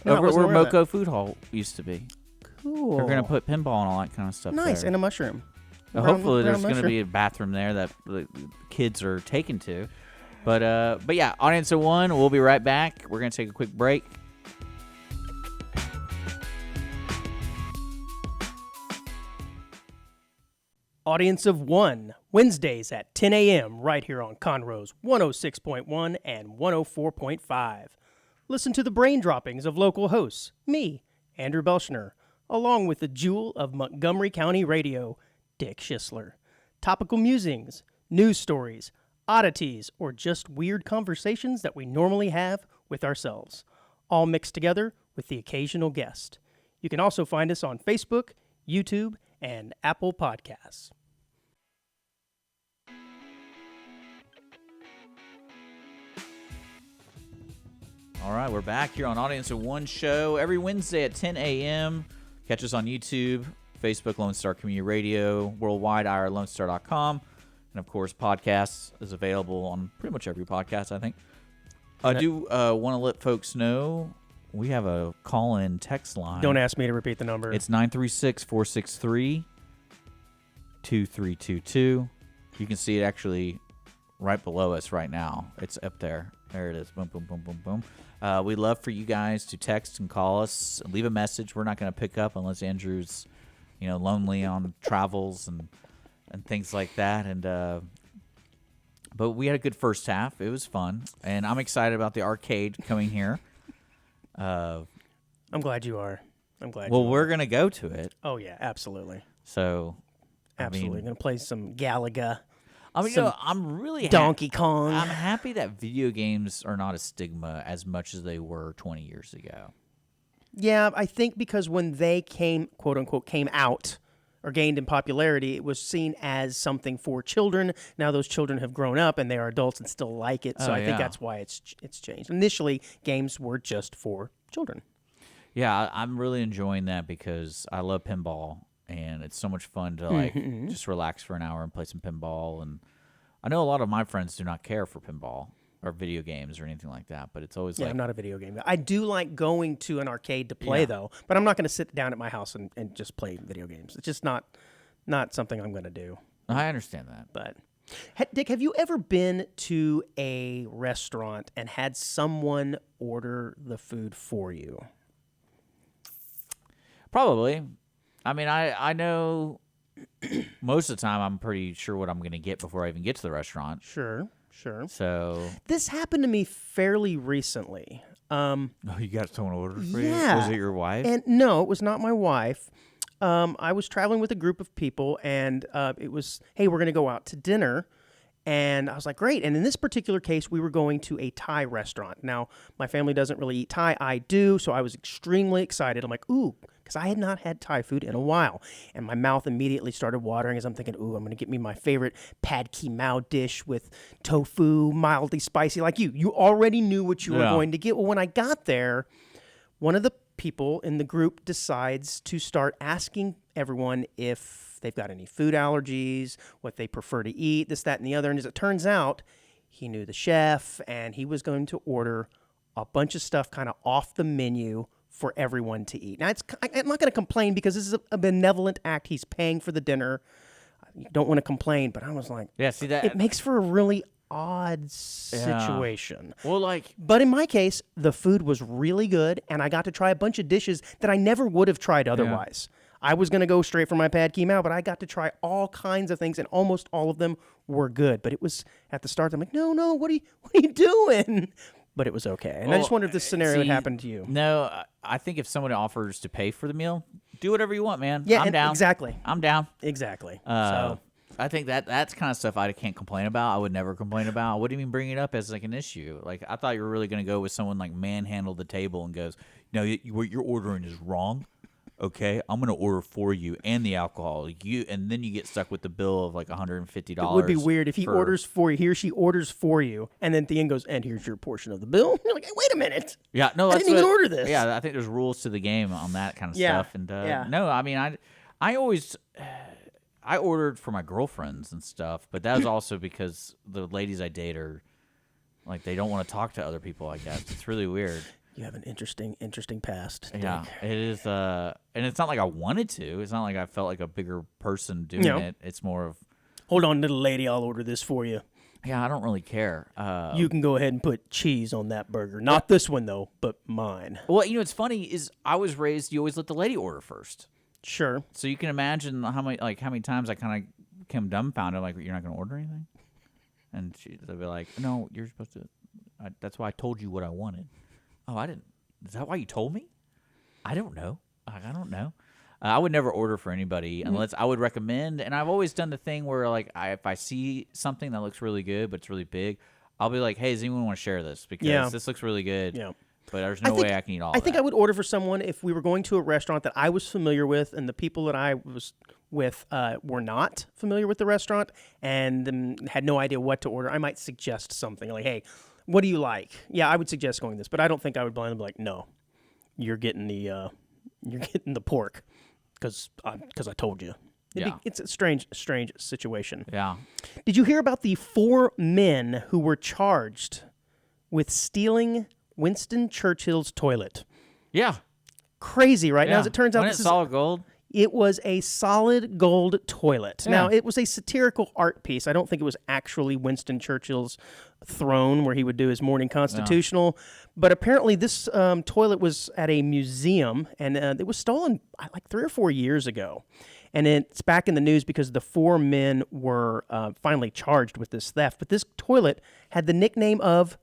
No, over where Moco Food Hall used to be. Cool. They're going to put pinball and all that kind of stuff Nice, there. and a mushroom. Hopefully there's going to be a bathroom there that the kids are taken to. But yeah, Audience of one, we'll be right back. We're going to take a quick break. Audience of one, Wednesdays at 10 a.m. right here on Conroe's 106.1 and 104.5. Listen to the brain droppings of local hosts, me, Andrew Belshner, along with the jewel of Montgomery County radio, Dick Schisler. Topical musings, news stories, oddities, or just weird conversations that we normally have with ourselves, all mixed together with the occasional guest. You can also find us on Facebook, YouTube, and Apple Podcasts. All right, we're back here on Audience of One show every Wednesday at 10 a.m. Catch us on YouTube, Facebook, Lone Star Community Radio, worldwide, irlonestar.com. And, of course, podcasts is available on pretty much every podcast, I think. I do want to let folks know we have a call-in text line. Don't ask me to repeat the number. It's 936-463-2322. You can see it actually right below us right now. It's up there. There it is. Boom, boom, boom, boom, boom. We'd love for you guys to text and call us, leave a message. We're not going to pick up unless Andrew's, lonely on travels and things like that. And but we had a good first half. It was fun, and I'm excited about the arcade coming here. I'm glad you are. I'm glad. Well, we're gonna go to it. Oh yeah, absolutely. So, Absolutely, gonna play some Galaga. I mean, I'm really Donkey Kong. I'm happy that video games are not a stigma as much as they were 20 years ago. Yeah, I think because when they came, quote unquote, came out or gained in popularity, it was seen as something for children. Now those children have grown up and they are adults and still like it. So I think that's why it's changed. Initially, games were just for children. Yeah, I'm really enjoying that because I love pinball. And it's so much fun to just relax for an hour and play some pinball. And I know a lot of my friends do not care for pinball or video games or anything like that. But it's always I'm not a video game guy. I do like going to an arcade to play though. But I'm not going to sit down at my house and just play video games. It's just not something I'm going to do. I understand that. But Dick, have you ever been to a restaurant and had someone order the food for you? Probably. I mean, I know most of the time I'm pretty sure what I'm going to get before I even get to the restaurant. Sure. So this happened to me fairly recently. Oh, you got someone order for you? Yeah. Was it your wife? And no, it was not my wife. I was traveling with a group of people, and it was, hey, we're going to go out to dinner. And I was like, great. And in this particular case, we were going to a Thai restaurant. Now, my family doesn't really eat Thai. I do, so I was extremely excited. I'm like, ooh, because I had not had Thai food in a while. And my mouth immediately started watering as I'm thinking, ooh, I'm going to get me my favorite pad ki mao dish with tofu, mildly spicy, like you. You already knew what you were going to get. Well, when I got there, one of the people in the group decides to start asking everyone if they've got any food allergies, what they prefer to eat, this, that, and the other. And as it turns out, he knew the chef, and he was going to order a bunch of stuff kind of off the menu for everyone to eat. Now, I'm not going to complain because this is a benevolent act. He's paying for the dinner. You don't want to complain, but I was like, yeah, see that it makes for a really odd situation. Well, but in my case, the food was really good, and I got to try a bunch of dishes that I never would have tried otherwise. I was going to go straight for my pad ki mao, but I got to try all kinds of things, and almost all of them were good. But it was at the start, I'm like, no, what are you doing? But it was okay. And I just wondered if this scenario had happened to you. No, I think if somebody offers to pay for the meal, do whatever you want, man. Yeah, I'm down. Exactly. I'm down. Exactly. So I think that's kind of stuff I can't complain about. I would never complain about. I wouldn't even bring it up as like an issue. Like I thought you were really going to go with someone like manhandle the table and goes, no, what you're ordering is wrong. Okay, I'm going to order for you and the alcohol. And then you get stuck with the bill of like $150. It would be weird if he orders for you, he or she orders for you, and then at the end goes, and here's your portion of the bill. You're like, hey, wait a minute. Yeah, no, I didn't even order this. Yeah, I think there's rules to the game on that kind of stuff. And no, I mean, I always I ordered for my girlfriends and stuff, but that was also because the ladies I date are like they don't want to talk to other people. I guess it's really weird. You have an interesting past. Yeah, it is. And it's not like I wanted to. It's not like I felt like a bigger person doing it. It's more of, hold on, little lady, I'll order this for you. Yeah, I don't really care. You can go ahead and put cheese on that burger. Not this one, though, but mine. Well, what's funny is I was raised, you always let the lady order first. Sure. So you can imagine how many times I kind of became dumbfounded. I'm like, you're not going to order anything? And they'll be like, no, you're supposed to. That's why I told you what I wanted. Oh, I didn't. Is that why you told me? I don't know. I don't know. I would never order for anybody unless I would recommend. And I've always done the thing where, like, if I see something that looks really good but it's really big, I'll be like, hey, does anyone want to share this? Because this looks really good. Yeah. But there's no way I can eat all of it. I think I would order for someone if we were going to a restaurant that I was familiar with and the people that I was with were not familiar with the restaurant and had no idea what to order. I might suggest something like, hey, what do you like? Yeah, I would suggest going this, but I don't think I would blindly be like, no, you're getting the pork because I told you. It's a strange situation. Yeah. Did you hear about the 4 men who were charged with stealing Winston Churchill's toilet? Yeah. Crazy, right? Now, as it turns out, this is solid gold. It was a solid gold toilet. Yeah. Now, it was a satirical art piece. I don't think it was actually Winston Churchill's throne where he would do his morning constitutional. But apparently this toilet was at a museum, and it was stolen like 3 or 4 years ago. And it's back in the news because the 4 men were finally charged with this theft. But this toilet had the nickname of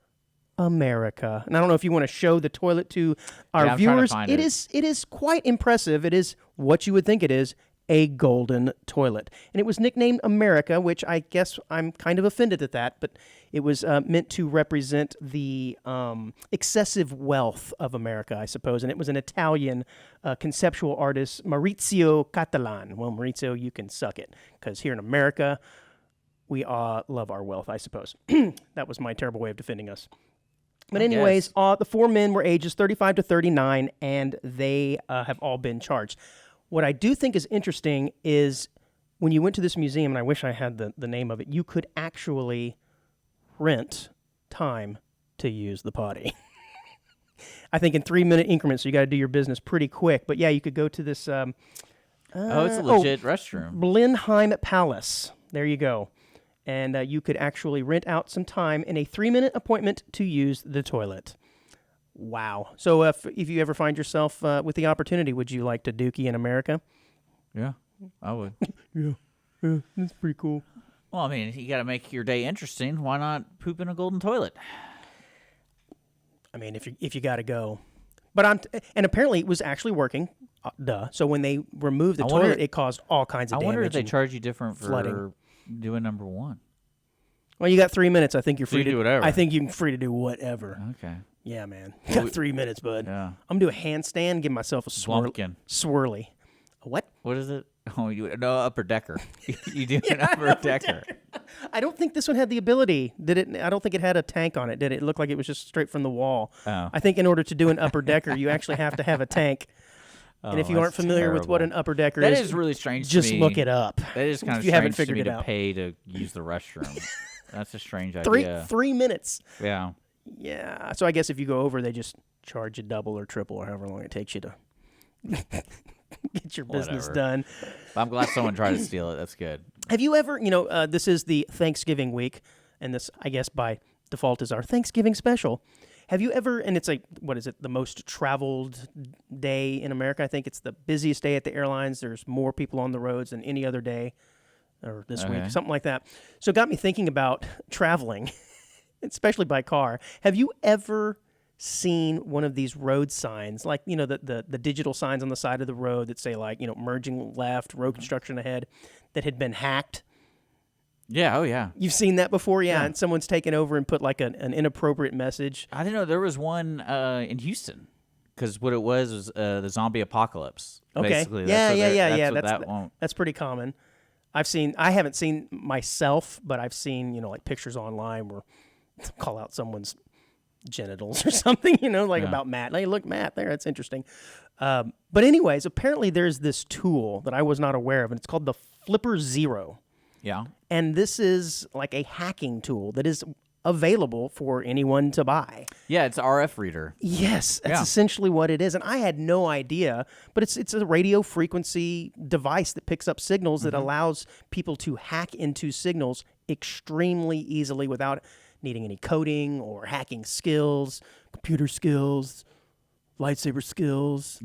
America. And I don't know if you want to show the toilet to our I'm trying to viewers. find It is quite impressive. It is what you would think it is, a golden toilet. And it was nicknamed America, which I guess I'm kind of offended at that, but it was meant to represent the excessive wealth of America, I suppose. And it was an Italian conceptual artist, Maurizio Catalan. Well, Maurizio, you can suck it, because here in America, we love our wealth, I suppose. That was my terrible way of defending us. But anyways, the four men were ages 35 to 39, and they have all been charged. What I do think is interesting is when you went to this museum, and I wish I had the name of it, you could actually rent time to use the potty. I think in 3-minute increments, so you got to do your business pretty quick. But yeah, you could go to this. It's a legit restroom. Blenheim Palace. There you go. And you could actually rent out some time in a 3-minute appointment to use the toilet. Wow. So if you ever find yourself with the opportunity, would you like to dookie in America? Yeah, I would. Yeah, that's pretty cool. Well, I mean, you got to make your day interesting. Why not poop in a golden toilet? I mean, if you got to go. But and apparently it was actually working. Duh. So when they removed the toilet, it caused all kinds of damage. I wonder if they charge you different for flooding. Doing number one. Well, you got 3 minutes. I think you're free to do whatever. I think you're free to do whatever. Okay. Yeah, man. You got 3 minutes, bud. Yeah. I'm gonna do a handstand, give myself a swirly. A what? What is it? Oh, no, upper decker. You do an upper decker. I don't think this one had the ability. Did it? I don't think it had a tank on it. Did it look like it was just straight from the wall? Oh. I think in order to do an upper decker, you actually have to have a tank. And if you aren't familiar with what an upper decker is, that is really strange. Just to me. look it up. That is kind of if you strange haven't figured to me it out. to pay to use the restroom. That's a strange idea. 3 minutes. Yeah. Yeah. So I guess if you go over, they just charge you double or triple or however long it takes you to get your business done. I'm glad someone tried to steal it. That's good. Have you ever, this is the Thanksgiving week, and this, I guess, by default is our Thanksgiving special. Have you ever, and it's like, what is it, the most traveled day in America? I think it's the busiest day at the airlines. There's more people on the roads than any other day or this week, something like that. So it got me thinking about traveling, especially by car. Have you ever seen one of these road signs, like, the digital signs on the side of the road that say, like, merging left, road construction ahead, that had been hacked? Yeah, oh yeah. You've seen that before, yeah, and someone's taken over and put like an inappropriate message. I didn't know there was one in Houston, because what it was the zombie apocalypse. Okay, basically. That's pretty common. I haven't seen myself, but I've seen like pictures online where call out someone's genitals or something, about Matt. Hey, look, Matt there. That's interesting. But anyways, apparently there's this tool that I was not aware of, and it's called the Flipper Zero. Yeah. And this is like a hacking tool that is available for anyone to buy. Yeah, it's an RF reader. Yes, that's essentially what it is. And I had no idea, but it's a radio frequency device that picks up signals that allows people to hack into signals extremely easily without needing any coding or hacking skills, computer skills, lightsaber skills,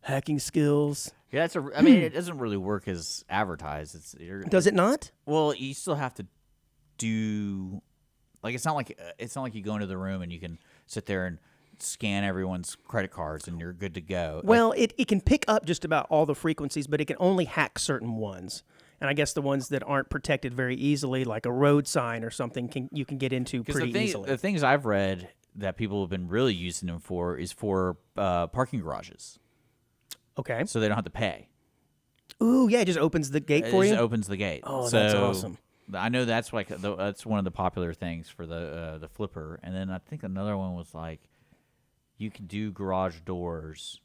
hacking skills. Yeah, it doesn't really work as advertised. Does it not? Well, you still have to do, like, it's not like you go into the room and you can sit there and scan everyone's credit cards and you're good to go. Well, it can pick up just about all the frequencies, but it can only hack certain ones. And I guess the ones that aren't protected very easily, like a road sign or something, you can get into pretty easily. The things I've read that people have been really using them for is for parking garages. Okay. So they don't have to pay. Ooh, yeah, it just opens the gate for you? It just opens the gate. Oh, that's awesome. I know that's that's one of the popular things for the flipper. And then I think another one was like you can do garage doors,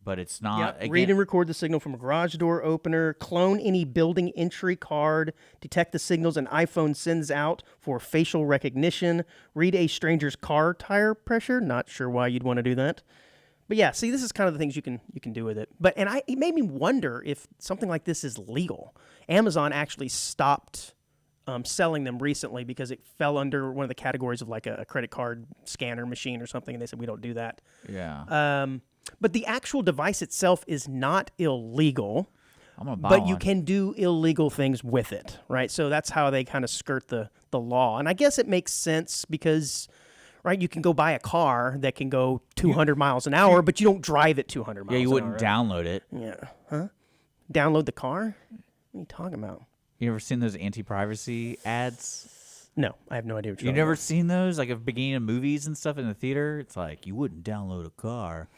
but it's not. Yeah, read and record the signal from a garage door opener, clone any building entry card, detect the signals an iPhone sends out for facial recognition, read a stranger's car tire pressure. Not sure why you'd want to do that. But yeah, see, this is kind of the things you can do with it. But it made me wonder if something like this is legal. Amazon actually stopped selling them recently because it fell under one of the categories of like a credit card scanner machine or something, and they said we don't do that. Yeah. But the actual device itself is not illegal. I'm gonna buy but one. you can do illegal things with it, right? So that's how they kind of skirt the law. And I guess it makes sense because, right, you can go buy a car that can go 200 miles an hour, but you don't drive it 200 miles an hour. Yeah, you wouldn't right? download it. Yeah. Huh? Download the car? What are you talking about? You ever seen those anti-privacy ads? No, I have no idea what you're You talking never about. seen those? Like at the beginning of movies and stuff in the theater? It's like, you wouldn't download a car.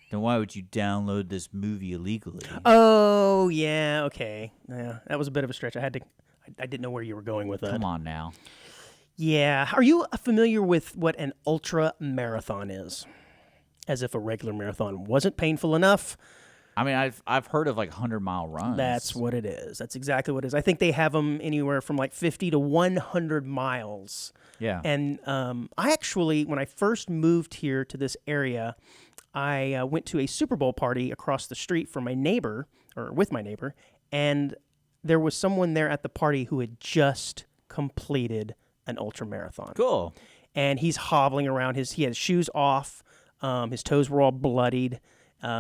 Then why would you download this movie illegally? Oh, yeah, okay. Yeah, that was a bit of a stretch. I didn't know where you were going with that. Come on now. Yeah. Are you familiar with what an ultra marathon is? As if a regular marathon wasn't painful enough. I mean, I've heard of like 100-mile runs. That's what it is. That's exactly what it is. I think they have them anywhere from like 50 to 100 miles. Yeah. And I actually, when I first moved here to this area, I went to a Super Bowl party across the street from my neighbor, or with my neighbor, and there was someone there at the party who had just completed an ultra marathon. Cool. And he's hobbling around. He had his shoes off. His toes were all bloodied.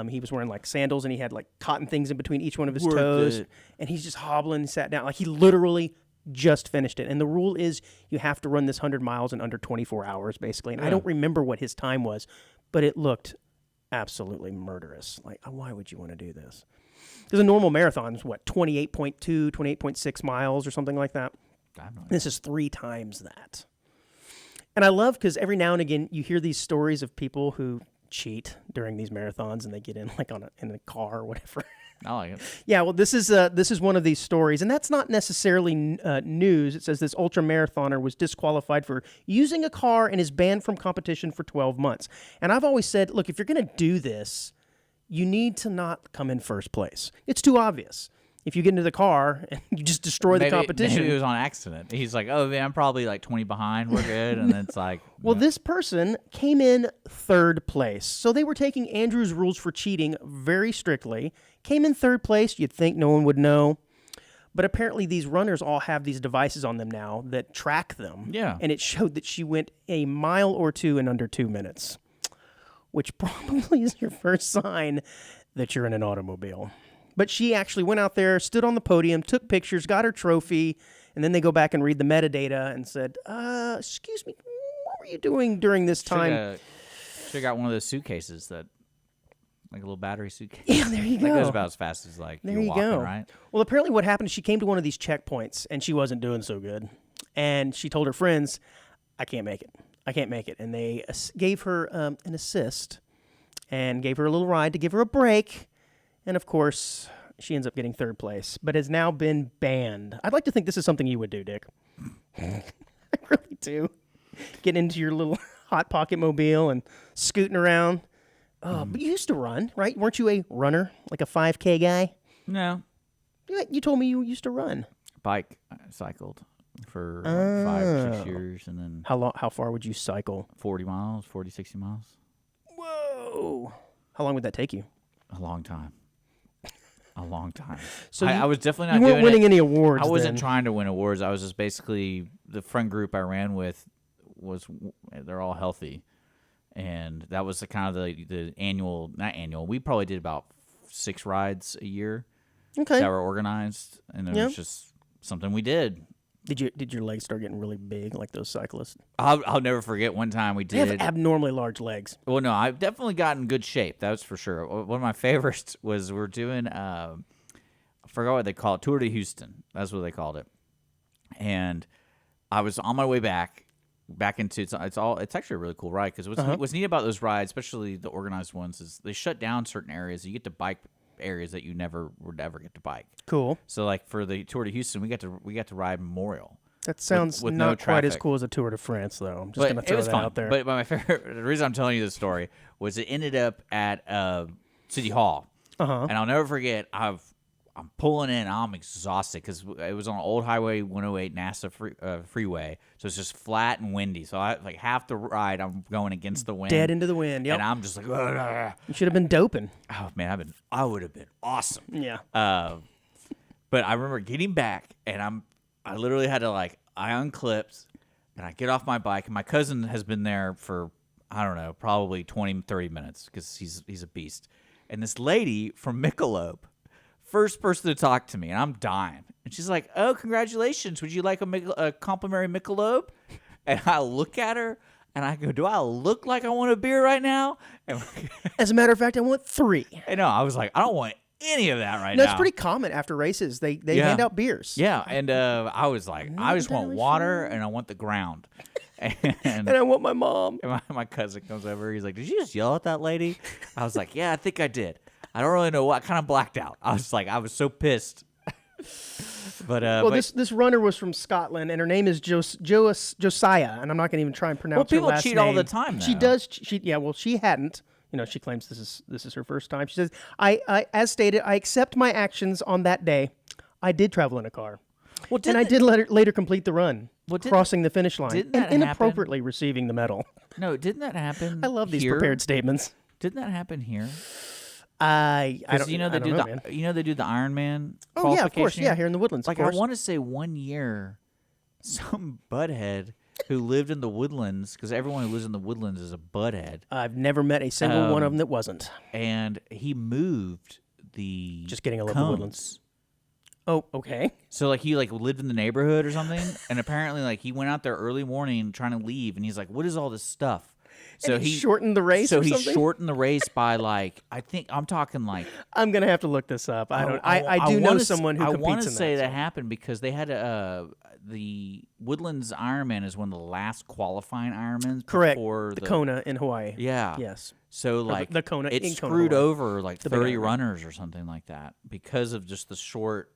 He was wearing like sandals, and he had like cotton things in between each one of his toes. And he's just hobbling and sat down. Like he literally just finished it. And the rule is you have to run this 100 miles in under 24 hours, basically. And I don't remember what his time was, but it looked absolutely murderous. Like, why would you want to do this? Because a normal marathon is what, 28.2, 28.6 miles or something like that. This is 3 times that. And I love because every now and again you hear these stories of people who cheat during these marathons and they get in like in a car or whatever. I like it. Yeah, well, this is one of these stories, and that's not necessarily news. It says this ultra marathoner was disqualified for using a car and is banned from competition for 12 months. And I've always said, look, if you're going to do this, you need to not come in first place. It's too obvious. If you get into the car and you just destroy the competition. Maybe it was on accident. He's like, oh, man, I'm probably like 20 behind. We're good. And it's like. Well, this person came in 3rd place. So they were taking Andrew's rules for cheating very strictly. Came in 3rd place. You'd think no one would know. But apparently these runners all have these devices on them now that track them. Yeah. And it showed that she went a mile or 2 in under 2 minutes, which probably is your first sign that you're in an automobile. But she actually went out there, stood on the podium, took pictures, got her trophy, and then they go back and read the metadata and said, excuse me, what were you doing during this time? Should have got one of those suitcases that, like a little battery suitcase. Yeah, there you go. That goes about as fast as like there you're you walking, go. right? Well, apparently what happened is she came to one of these checkpoints, and she wasn't doing so good. And she told her friends, I can't make it. I can't make it. And they gave her an assist and gave her a little ride to give her a break. And, of course, she ends up getting 3rd place, but has now been banned. I'd like to think this is something you would do, Dick. I really do. Get into your little Hot Pocket mobile and scooting around. But you used to run, right? Weren't you a runner, like a 5K guy? No. You told me you used to run. Bike. I cycled for 5 or 6 years, and then How far would you cycle? 40 miles, 40, 60 miles. Whoa. How long would that take you? A long time. A long time. So I was definitely not you weren't doing winning any awards. I wasn't then. trying to win awards. I was just basically, the friend group I ran with they're all healthy. And that was the kind of the annual, not annual. We probably did about 6 rides a year. Okay. That were organized. And it was just something we did. Did your legs start getting really big like those cyclists? I'll never forget one time we They have did. abnormally large legs. Well, no, I've definitely gotten in good shape. That's for sure. One of my favorites was we're doing, I forgot what they call it, Tour de Houston. That's what they called it. And I was on my way back into it's actually a really cool ride because what's neat about those rides, especially the organized ones, is they shut down certain areas. You get to bike areas that you never would ever get to bike. Cool. So like for the Tour de Houston, we got to ride Memorial. That sounds with not no quite as traffic. cool as a Tour de France, though. I'm just going to throw that out there. But my favorite, the reason I'm telling you this story was it ended up at City Hall. And I'll never forget, I'm pulling in, I'm exhausted because it was on Old Highway 108 NASA freeway, so it's just flat and windy. So I like half the ride, I'm going against the wind. Dead into the wind, yep. And I'm just like, ugh. You should have been doping. Oh, man, I would have been awesome. Yeah. But I remember getting back, and I literally had to, like, I unclipped, and I get off my bike, and my cousin has been there for, I don't know, probably 20, 30 minutes, because he's a beast. And this lady from Michelob first person to talk to me, and I'm dying. And she's like, "Oh, congratulations! Would you like a complimentary Michelob?" And I look at her, and I go, "Do I look like I want a beer right now?" And As a matter of fact, I want 3. I know. I was like, I don't want any of that right now. That's pretty common after races. They hand out beers. Yeah, and I was like, I just want water, and I want the ground. And I want my mom. And my cousin comes over. He's like, "Did you just yell at that lady?" I was like, "Yeah, I think I did. I don't really know what. I kind of blacked out. I was so pissed." But this runner was from Scotland, and her name is Josiah, and I'm not going to even try and pronounce her last name. People cheat all the time, though. She does. She hadn't. She claims this is her first time. She says, I as stated, I accept my actions on that day. I did travel in a car. And I did later complete the run, crossing the finish line, and inappropriately receiving the medal. No, didn't that happen? I love these prepared statements. Didn't that happen here? I don't. They do the Ironman. Oh yeah, of course. Yeah, here in the Woodlands. Like, I want to say one year, some butthead who lived in the Woodlands, because everyone who lives in the Woodlands is a butthead. I've never met a single one of them that wasn't. And he moved the just getting a little Woodlands. Oh, okay. So he lived in the neighborhood or something, and apparently he went out there early morning trying to leave, and he's like, "What is all this stuff?" So he shortened the race. So he shortened the race by I think I'm talking I'm gonna have to look this up. I do know someone who competes in that. I want to say that happened because they had the Woodlands Ironman is one of the last qualifying Ironmans. Correct. Before the Kona in Hawaii. Yeah. Yes. So the Kona. It screwed over 30 runners or something like that because of just the short.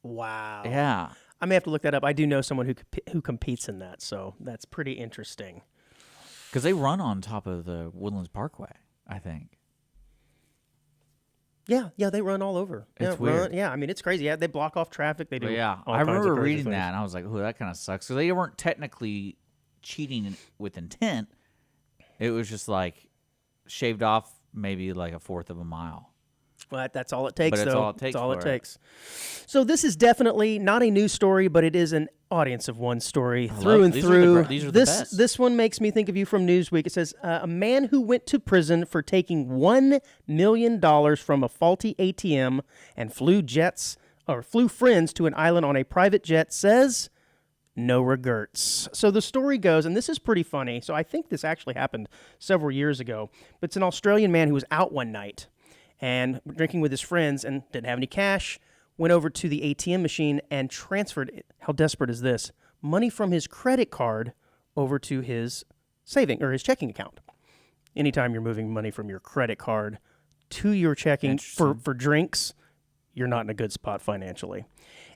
Wow. Yeah. I may have to look that up. I do know someone who competes in that, so that's pretty interesting. Because they run on top of the Woodlands Parkway, I think. Yeah, they run all over. It's weird. I mean, it's crazy. Yeah, they block off traffic. They do. I remember reading that, and I was like, "Oh, that kind of sucks." Because they weren't technically cheating with intent. It was just shaved off maybe a fourth of a mile. Well, that's all it takes, though. That's all it takes. So this is definitely not a news story, but it is an audience of one story through and through. These are the best. This one makes me think of you from Newsweek. It says, a man who went to prison for taking $1 million from a faulty ATM and flew friends to an island on a private jet says no regrets. So the story goes, and this is pretty funny. So I think this actually happened several years ago, but it's an Australian man who was out one night and drinking with his friends and didn't have any cash, went over to the ATM machine and transferred, how desperate is this, money from his credit card over to his his checking account. Anytime you're moving money from your credit card to your checking for drinks, you're not in a good spot financially.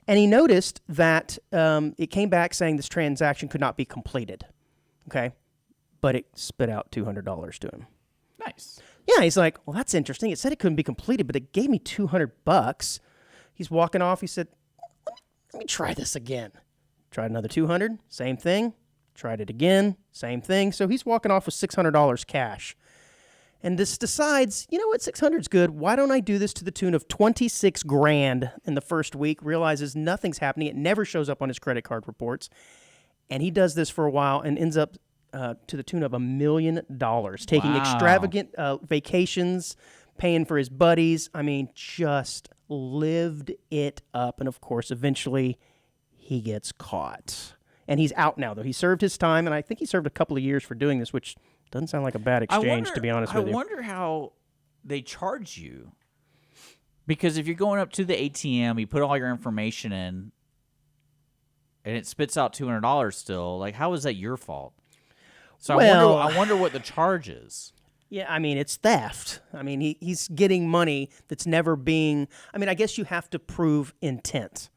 And he noticed that it came back saying this transaction could not be completed, okay? But it spit out $200 to him. Nice. Yeah, he's like, well, that's interesting. It said it couldn't be completed, but it gave me $200. He's walking off. He said, let me try this again. Tried another $200, same thing. Tried it again, same thing. So he's walking off with $600 cash. And this decides, you know what, 600's good. Why don't I do this to the tune of $26,000 in the first week? Realizes nothing's happening. It never shows up on his credit card reports. And he does this for a while and ends up to the tune of $1 million, taking extravagant vacations, paying for his buddies. I mean, just lived it up. And, of course, eventually he gets caught. And he's out now, though. He served his time, and I think he served a couple of years for doing this, which doesn't sound like a bad exchange, to be honest with you. I wonder how they charge you. Because if you're going up to the ATM, you put all your information in, and it spits out $200 still, how is that your fault? So I wonder what the charge is. Yeah, I mean, it's theft. I mean, he's getting money that's never being... I mean, I guess you have to prove intent.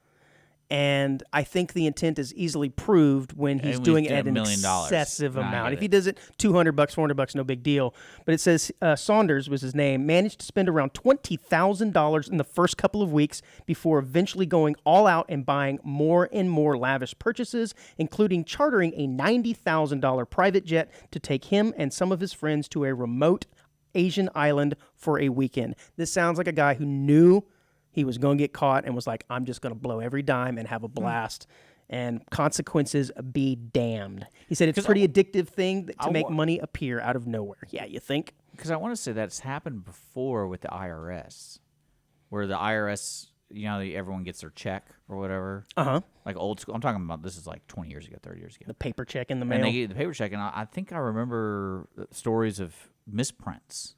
And I think the intent is easily proved when he's doing it at an excessive amount. If he does it $200, $400, no big deal. But it says Saunders was his name, managed to spend around $20,000 in the first couple of weeks before eventually going all out and buying more and more lavish purchases, including chartering a $90,000 private jet to take him and some of his friends to a remote Asian island for a weekend. This sounds like a guy who knew he was going to get caught and was like, I'm just going to blow every dime and have a blast. And consequences be damned. He said it's a pretty addictive thing to make money appear out of nowhere. Yeah, you think? Because I want to say that's happened before with the IRS. where the IRS, everyone gets their check or whatever. Like old school. I'm talking about this is like 20 years ago, 30 years ago. The paper check in the mail. And they get the paper check, and I think I remember stories of misprints.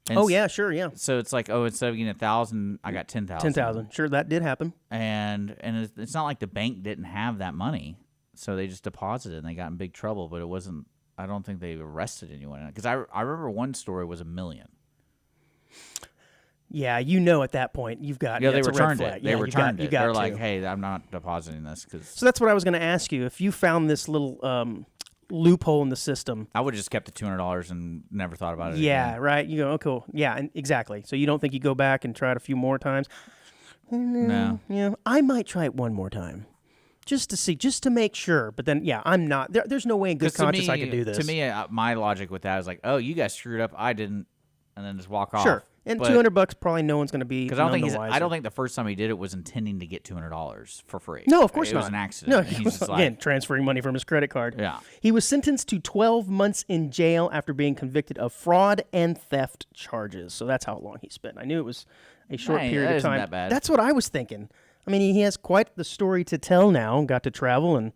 And yeah, sure, yeah. So it's like, instead of getting 1,000, I got 10,000. 10,000. Sure, that did happen. And it's not like the bank didn't have that money, so they just deposited and they got in big trouble. But it wasn't. I don't think they arrested anyone because I remember one story was $1 million. Yeah, at that point you've got they it's returned a red flag. it. They returned it. They're like, to. hey, I'm not depositing this because. So that's what I was going to ask you. If you found this little loophole in the system, I would have just kept the $200 and never thought about it. Yeah, again. right. You go, oh, cool. Yeah, and exactly. So you don't think you go back and try it a few more times? No. I might try it one more time. Just to see, just to make sure. But then, I'm not. There's no way in good conscience I could do this. To me, my logic with that is like, oh, you guys screwed up, I didn't, and then just walk off. Sure. And $200 probably no one's going to be. Because I don't think the first time he did it was intending to get $200 for free. No, of course not. It was an accident. No, he's just again, transferring money from his credit card. Yeah. He was sentenced to 12 months in jail after being convicted of fraud and theft charges. So that's how long he spent. I knew it was a short period of time. That bad. That's what I was thinking. I mean, he has quite the story to tell now. Got to travel and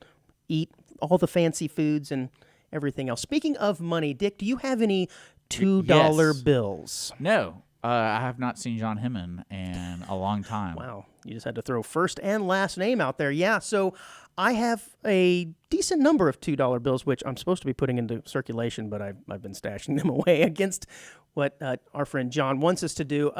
eat all the fancy foods and everything else. Speaking of money, Dick, do you have any $2 bills? No. I have not seen John Hemman in a long time. Wow. You just had to throw first and last name out there. Yeah, so I have a decent number of $2 bills, which I'm supposed to be putting into circulation, but I've been stashing them away against what our friend John wants us to do.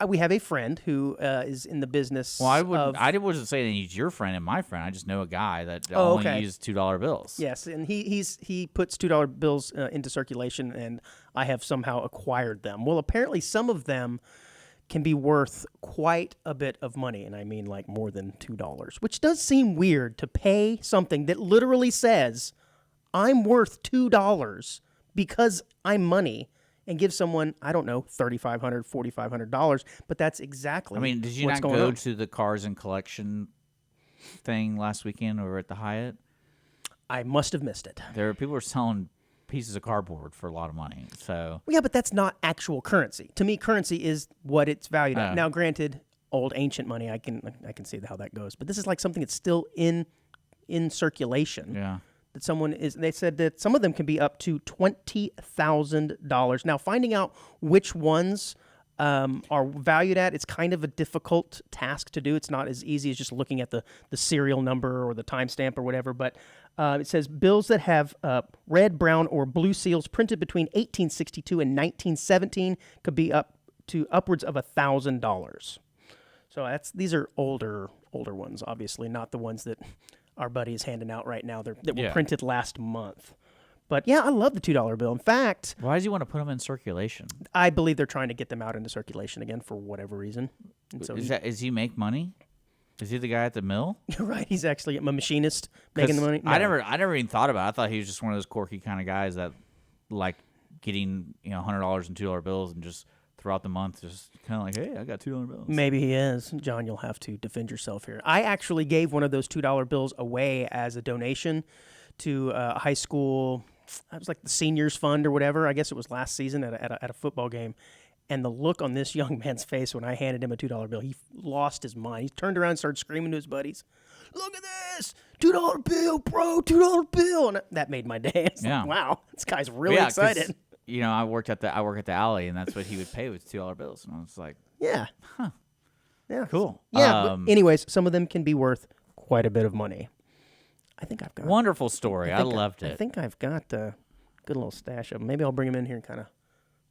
We have a friend who is in the business. Well, I wasn't saying he's your friend and my friend. I just know a guy that only uses $2 bills. Yes, and he puts $2 bills into circulation, and I have somehow acquired them. Well, apparently some of them can be worth quite a bit of money, and I mean like more than $2, which does seem weird to pay something that literally says, I'm worth $2 because I'm money, and give someone, I don't know, $3,500, $4,500, but that's exactly. I mean, did you not go to the Cars and Collection thing last weekend over at the Hyatt? I must have missed it. People were selling pieces of cardboard for a lot of money. So yeah, but that's not actual currency. To me, currency is what it's valued at. Now, granted, old ancient money, I can see how that goes, but this is like something that's still in circulation. Yeah. That they said that some of them can be up to $20,000. Now, finding out which ones are valued at, it's kind of a difficult task to do. It's not as easy as just looking at the serial number or the timestamp or whatever, but it says bills that have red, brown, or blue seals printed between 1862 and 1917 could be up to upwards of $1,000. So these are older ones, obviously, not the ones that our buddy is handing out right now that were printed last month. But yeah, I love the $2 bill. In fact, why does he want to put them in circulation? I believe they're trying to get them out into circulation again for whatever reason. And so is he make money? Is he the guy at the mill? Right, he's actually a machinist making the money. No. I never even thought about it. I thought he was just one of those quirky kind of guys that like getting $100 and $2 bills and just throughout the month, just kind of like, hey, I got $2 bills. Maybe he is. John, you'll have to defend yourself here. I actually gave one of those $2 bills away as a donation to a high school. It was like the seniors fund or whatever. I guess it was last season at a football game. And the look on this young man's face when I handed him a $2 bill, he lost his mind. He turned around and started screaming to his buddies, "Look at this! $2 bill, bro! $2 bill!" And that made my day. Like, wow, this guy's really excited. I work at the alley, and that's what he would pay with $2 bills, and I was like, yeah, cool. Yeah. But anyways, some of them can be worth quite a bit of money. I think I've got wonderful story. I loved it. I think I've got a good little stash of them. Maybe I'll bring them in here and kind of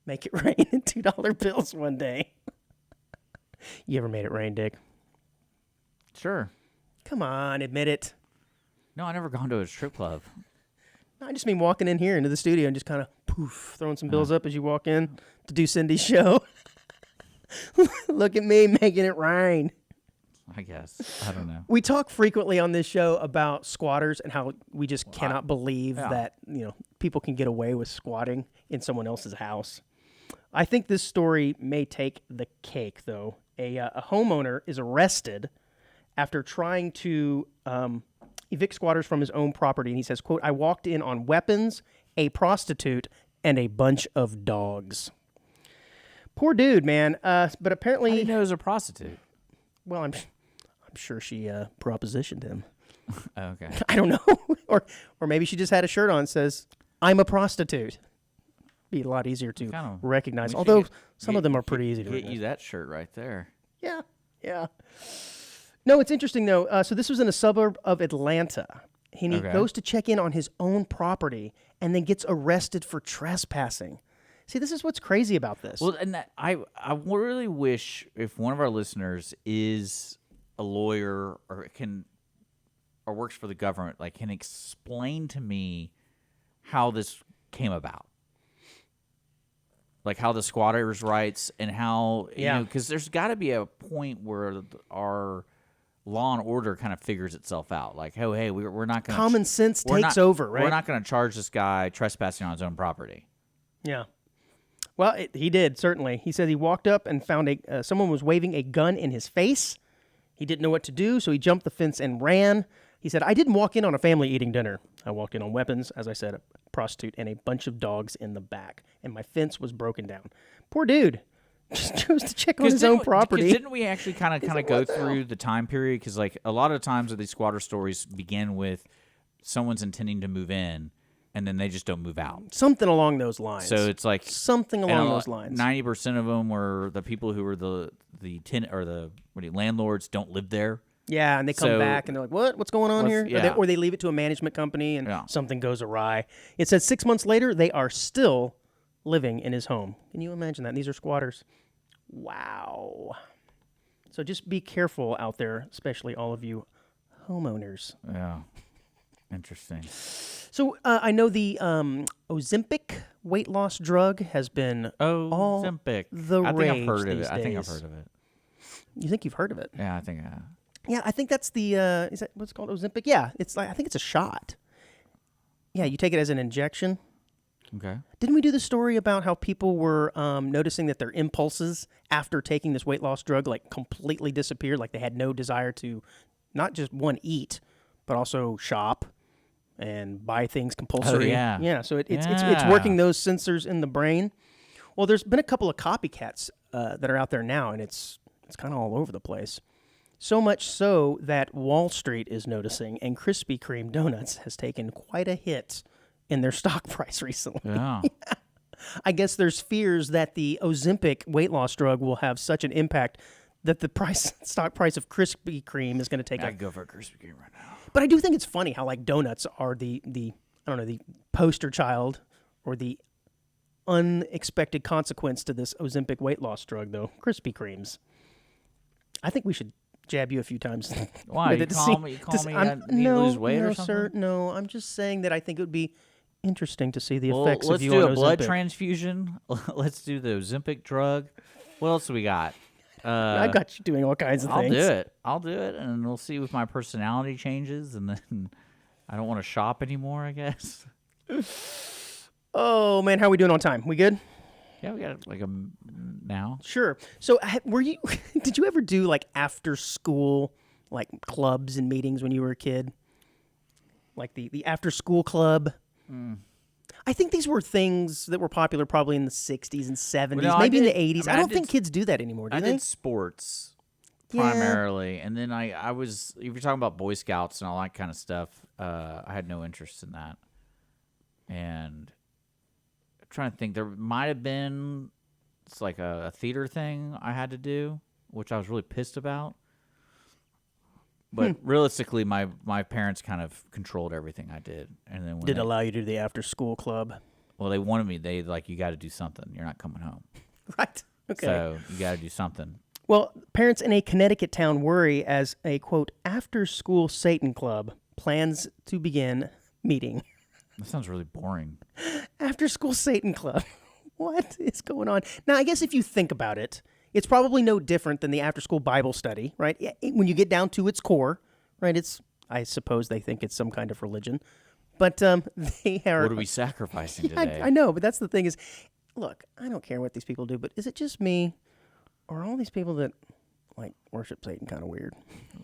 make it rain in $2 bills one day. You ever made it rain, Dick? Sure. Come on, admit it. No, I never gone to a strip club. I just mean walking in here into the studio and just kind of poof, throwing some bills up as you walk in to do Cindy's show. Look at me making it rain. I guess. I don't know. We talk frequently on this show about squatters and how we just cannot believe that people can get away with squatting in someone else's house. I think this story may take the cake, though. A homeowner is arrested after trying to evict squatters from his own property. And he says, quote, "I walked in on weapons, a prostitute, and a bunch of dogs." Poor dude, man. But How apparently, do you know he was a prostitute? well, I'm sure she propositioned him. Oh, okay. I don't know, or maybe she just had a shirt on that says, "I'm a prostitute." Be a lot easier to recognize. Although some of them are pretty easy to get recognize. you that shirt right there. Yeah. No, it's interesting though. So this was in a suburb of Atlanta. He goes to check in on his own property and then gets arrested for trespassing. See, this is what's crazy about this. Well, and I really wish if one of our listeners is a lawyer or works for the government, like can explain to me how this came about. Like how the squatters' rights and how, because there's got to be a point where our law and order kind of figures itself out. Like, oh, hey, we're not going to... Common sense takes over, right? We're not going to charge this guy trespassing on his own property. Yeah. Well, he did, certainly. He said he walked up and found someone was waving a gun in his face. He didn't know what to do, so he jumped the fence and ran. He said, I didn't walk in on a family eating dinner. I walked in on weapons, as I said, a prostitute, and a bunch of dogs in the back. And my fence was broken down. Poor dude. Just chose to check on his own property. Didn't we actually kind of go through the time period? Because like a lot of times of these squatter stories begin with someone's intending to move in, and then they just don't move out. Something along those lines. So it's like something along those lines. 90% of them were the people who were the tenant or the landlords don't live there. Yeah, and they come back and they're like, "What's going on here?" Yeah. Or they leave it to a management company and something goes awry. It says 6 months later they are still living in his home. Can you imagine that? And these are squatters. Wow. So just be careful out there, especially all of you homeowners. Yeah. Interesting. So I know the Ozempic weight loss drug has been Ozempic. I think I've heard of it. I think I've heard of it. You think you've heard of it? Yeah, I think. Yeah, I think that's the. Is that what's called Ozempic? Yeah, it's like I think it's a shot. Yeah, you take it as an injection. Okay. Didn't we do the story about how people were noticing that their impulses after taking this weight loss drug like completely disappeared? Like they had no desire to, not just eat, but also shop and buy things compulsory. Oh, yeah. Yeah. So it's working those sensors in the brain. Well, there's been a couple of copycats that are out there now, and it's kind of all over the place. So much so that Wall Street is noticing, and Krispy Kreme Donuts has taken quite a hit in their stock price recently. Yeah. I guess there's fears that the Ozempic weight loss drug will have such an impact that the stock price of Krispy Kreme is going to take I'd go for a Krispy Kreme right now. But I do think it's funny how like donuts are the I don't know, the poster child or the unexpected consequence to this Ozempic weight loss drug, though. Krispy Kremes. I think we should jab you a few times. Why? You call me I need to lose weight or something? Sir, no, I'm just saying that I think it would be interesting to see the effects of you on Let's do a blood Ozempic. transfusion. Let's do the Ozempic drug. What else do we got? I got you doing all kinds of things. I'll do it, and we'll see if my personality changes, and then I don't want to shop anymore, I guess. Oh, man, how are we doing on time? We good? Yeah, we got like now. Sure. So did you ever do like after school, like clubs and meetings when you were a kid? Like the after school club? I think these were things that were popular probably in the 60s and 70s, maybe in the 80s. I don't think kids do that anymore, do they? I did sports primarily, and then I was, if you're talking about Boy Scouts and all that kind of stuff, I had no interest in that. And I'm trying to think, there might have been like a theater thing I had to do, which I was really pissed about. But realistically, my parents kind of controlled everything I did, and then did allow you to do the after school club. Well, they wanted me. They like, you got to do something. You're not coming home. Right. Okay. So you got to do something. Well, parents in a Connecticut town worry as a quote after school Satan club plans to begin meeting. That sounds really boring. After school Satan club. What is going on? Now, I guess if you think about it, it's probably no different than the after-school Bible study, right? When you get down to its core, right? I suppose they think it's some kind of religion, but they are. What are we sacrificing today? I know, but that's the thing is, look, I don't care what these people do, but is it just me, or are all these people that like worship Satan kind of weird?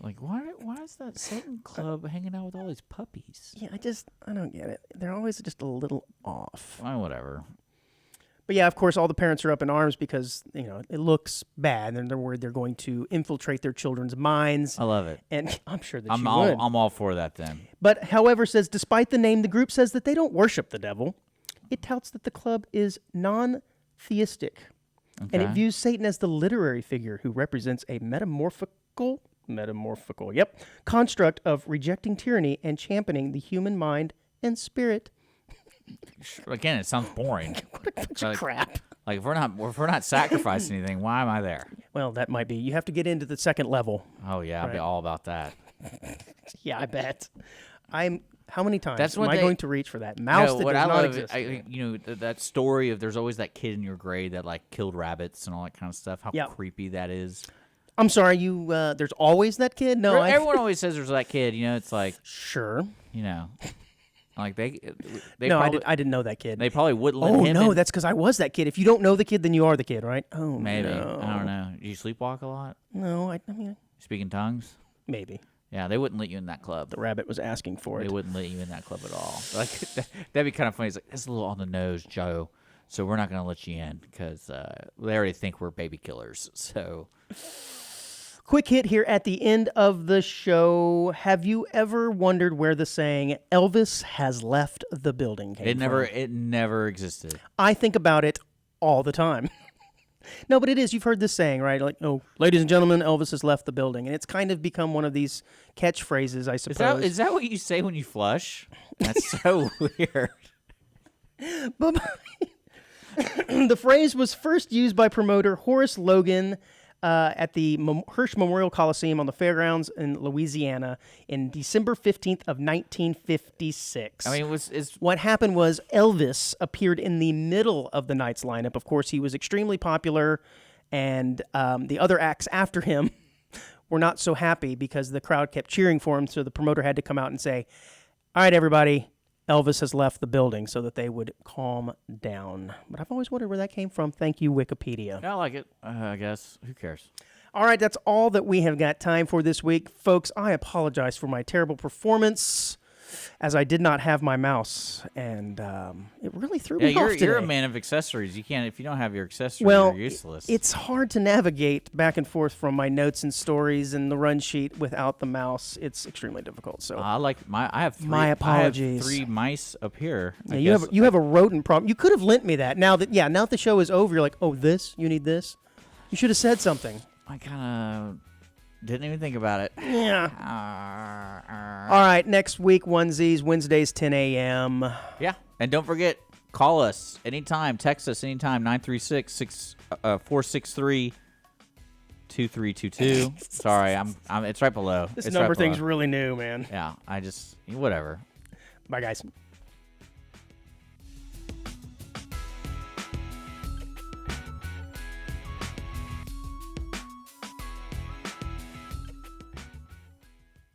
Like, why is that Satan club hanging out with all these puppies? Yeah, I don't get it. They're always just a little off. Well, whatever. But yeah, of course, all the parents are up in arms because, it looks bad, and they're worried they're going to infiltrate their children's minds. I love it. And I'm sure that you would. I'm all for that then. But, however, says, despite the name, the group says that they don't worship the devil. It touts that the club is non-theistic. Okay. And it views Satan as the literary figure who represents a metamorphical, construct of rejecting tyranny and championing the human mind and spirit. Again, it sounds boring. What a bunch of crap. Like if we're not sacrificing anything, why am I there? Well, that might be. You have to get into the second level. Oh yeah, I'll be all about that. Yeah, I bet. How many times am I going to reach for that mouse that does not exist? That story of there's always that kid in your grade that like killed rabbits and all that kind of stuff. How creepy that is. I'm sorry, there's always that kid? No, everyone always says there's that kid. It's like sure. Like they no, probably, I didn't know that kid. They probably wouldn't let him. Oh no, that's because I was that kid. If you don't know the kid, then you are the kid, right? Oh, maybe. No. I don't know. Do you sleepwalk a lot? No, I mean, speak in tongues? Maybe. Yeah, they wouldn't let you in that club. The rabbit was asking for it. They wouldn't let you in that club at all. Like that'd be kind of funny. It's like, it's a little on the nose, Joe. So we're not going to let you in because they already think we're baby killers. So. Quick hit here at the end of the show. Have you ever wondered where the saying "Elvis has left the building" came from? It never existed. I think about it all the time. No, but it is. You've heard this saying, right? Like, "Oh, ladies and gentlemen, Elvis has left the building," and it's kind of become one of these catchphrases, I suppose. Is that what you say when you flush? That's so weird. But the phrase was first used by promoter Horace Logan at the Hirsch Memorial Coliseum on the fairgrounds in Louisiana in December 15th of 1956. I mean, what happened was Elvis appeared in the middle of the night's lineup. Of course, he was extremely popular, and the other acts after him were not so happy because the crowd kept cheering for him, so the promoter had to come out and say, "All right, everybody, Elvis has left the building," so that they would calm down. But I've always wondered where that came from. Thank you, Wikipedia. I like it, I guess. Who cares? All right, that's all that we have got time for this week. Folks, I apologize for my terrible performance, as I did not have my mouse, and it really threw me off today. You're a man of accessories. You can't, if you don't have your accessories, you're useless. It's hard to navigate back and forth from my notes and stories and the run sheet without the mouse. It's extremely difficult. So I have three. My apologies. I have 3 mice up here. Yeah, you have a rodent problem. You could have lent me that. Now that the show is over, you're like, "Oh, you need this." You should have said something. I kind of didn't even think about it. Yeah. All right, next week, Wednesdays, 10 a.m. Yeah, and don't forget, call us anytime, text us anytime, 936-463-2322. Sorry, I'm. It's right below. This number thing's really new, man. Yeah, whatever. Bye, guys.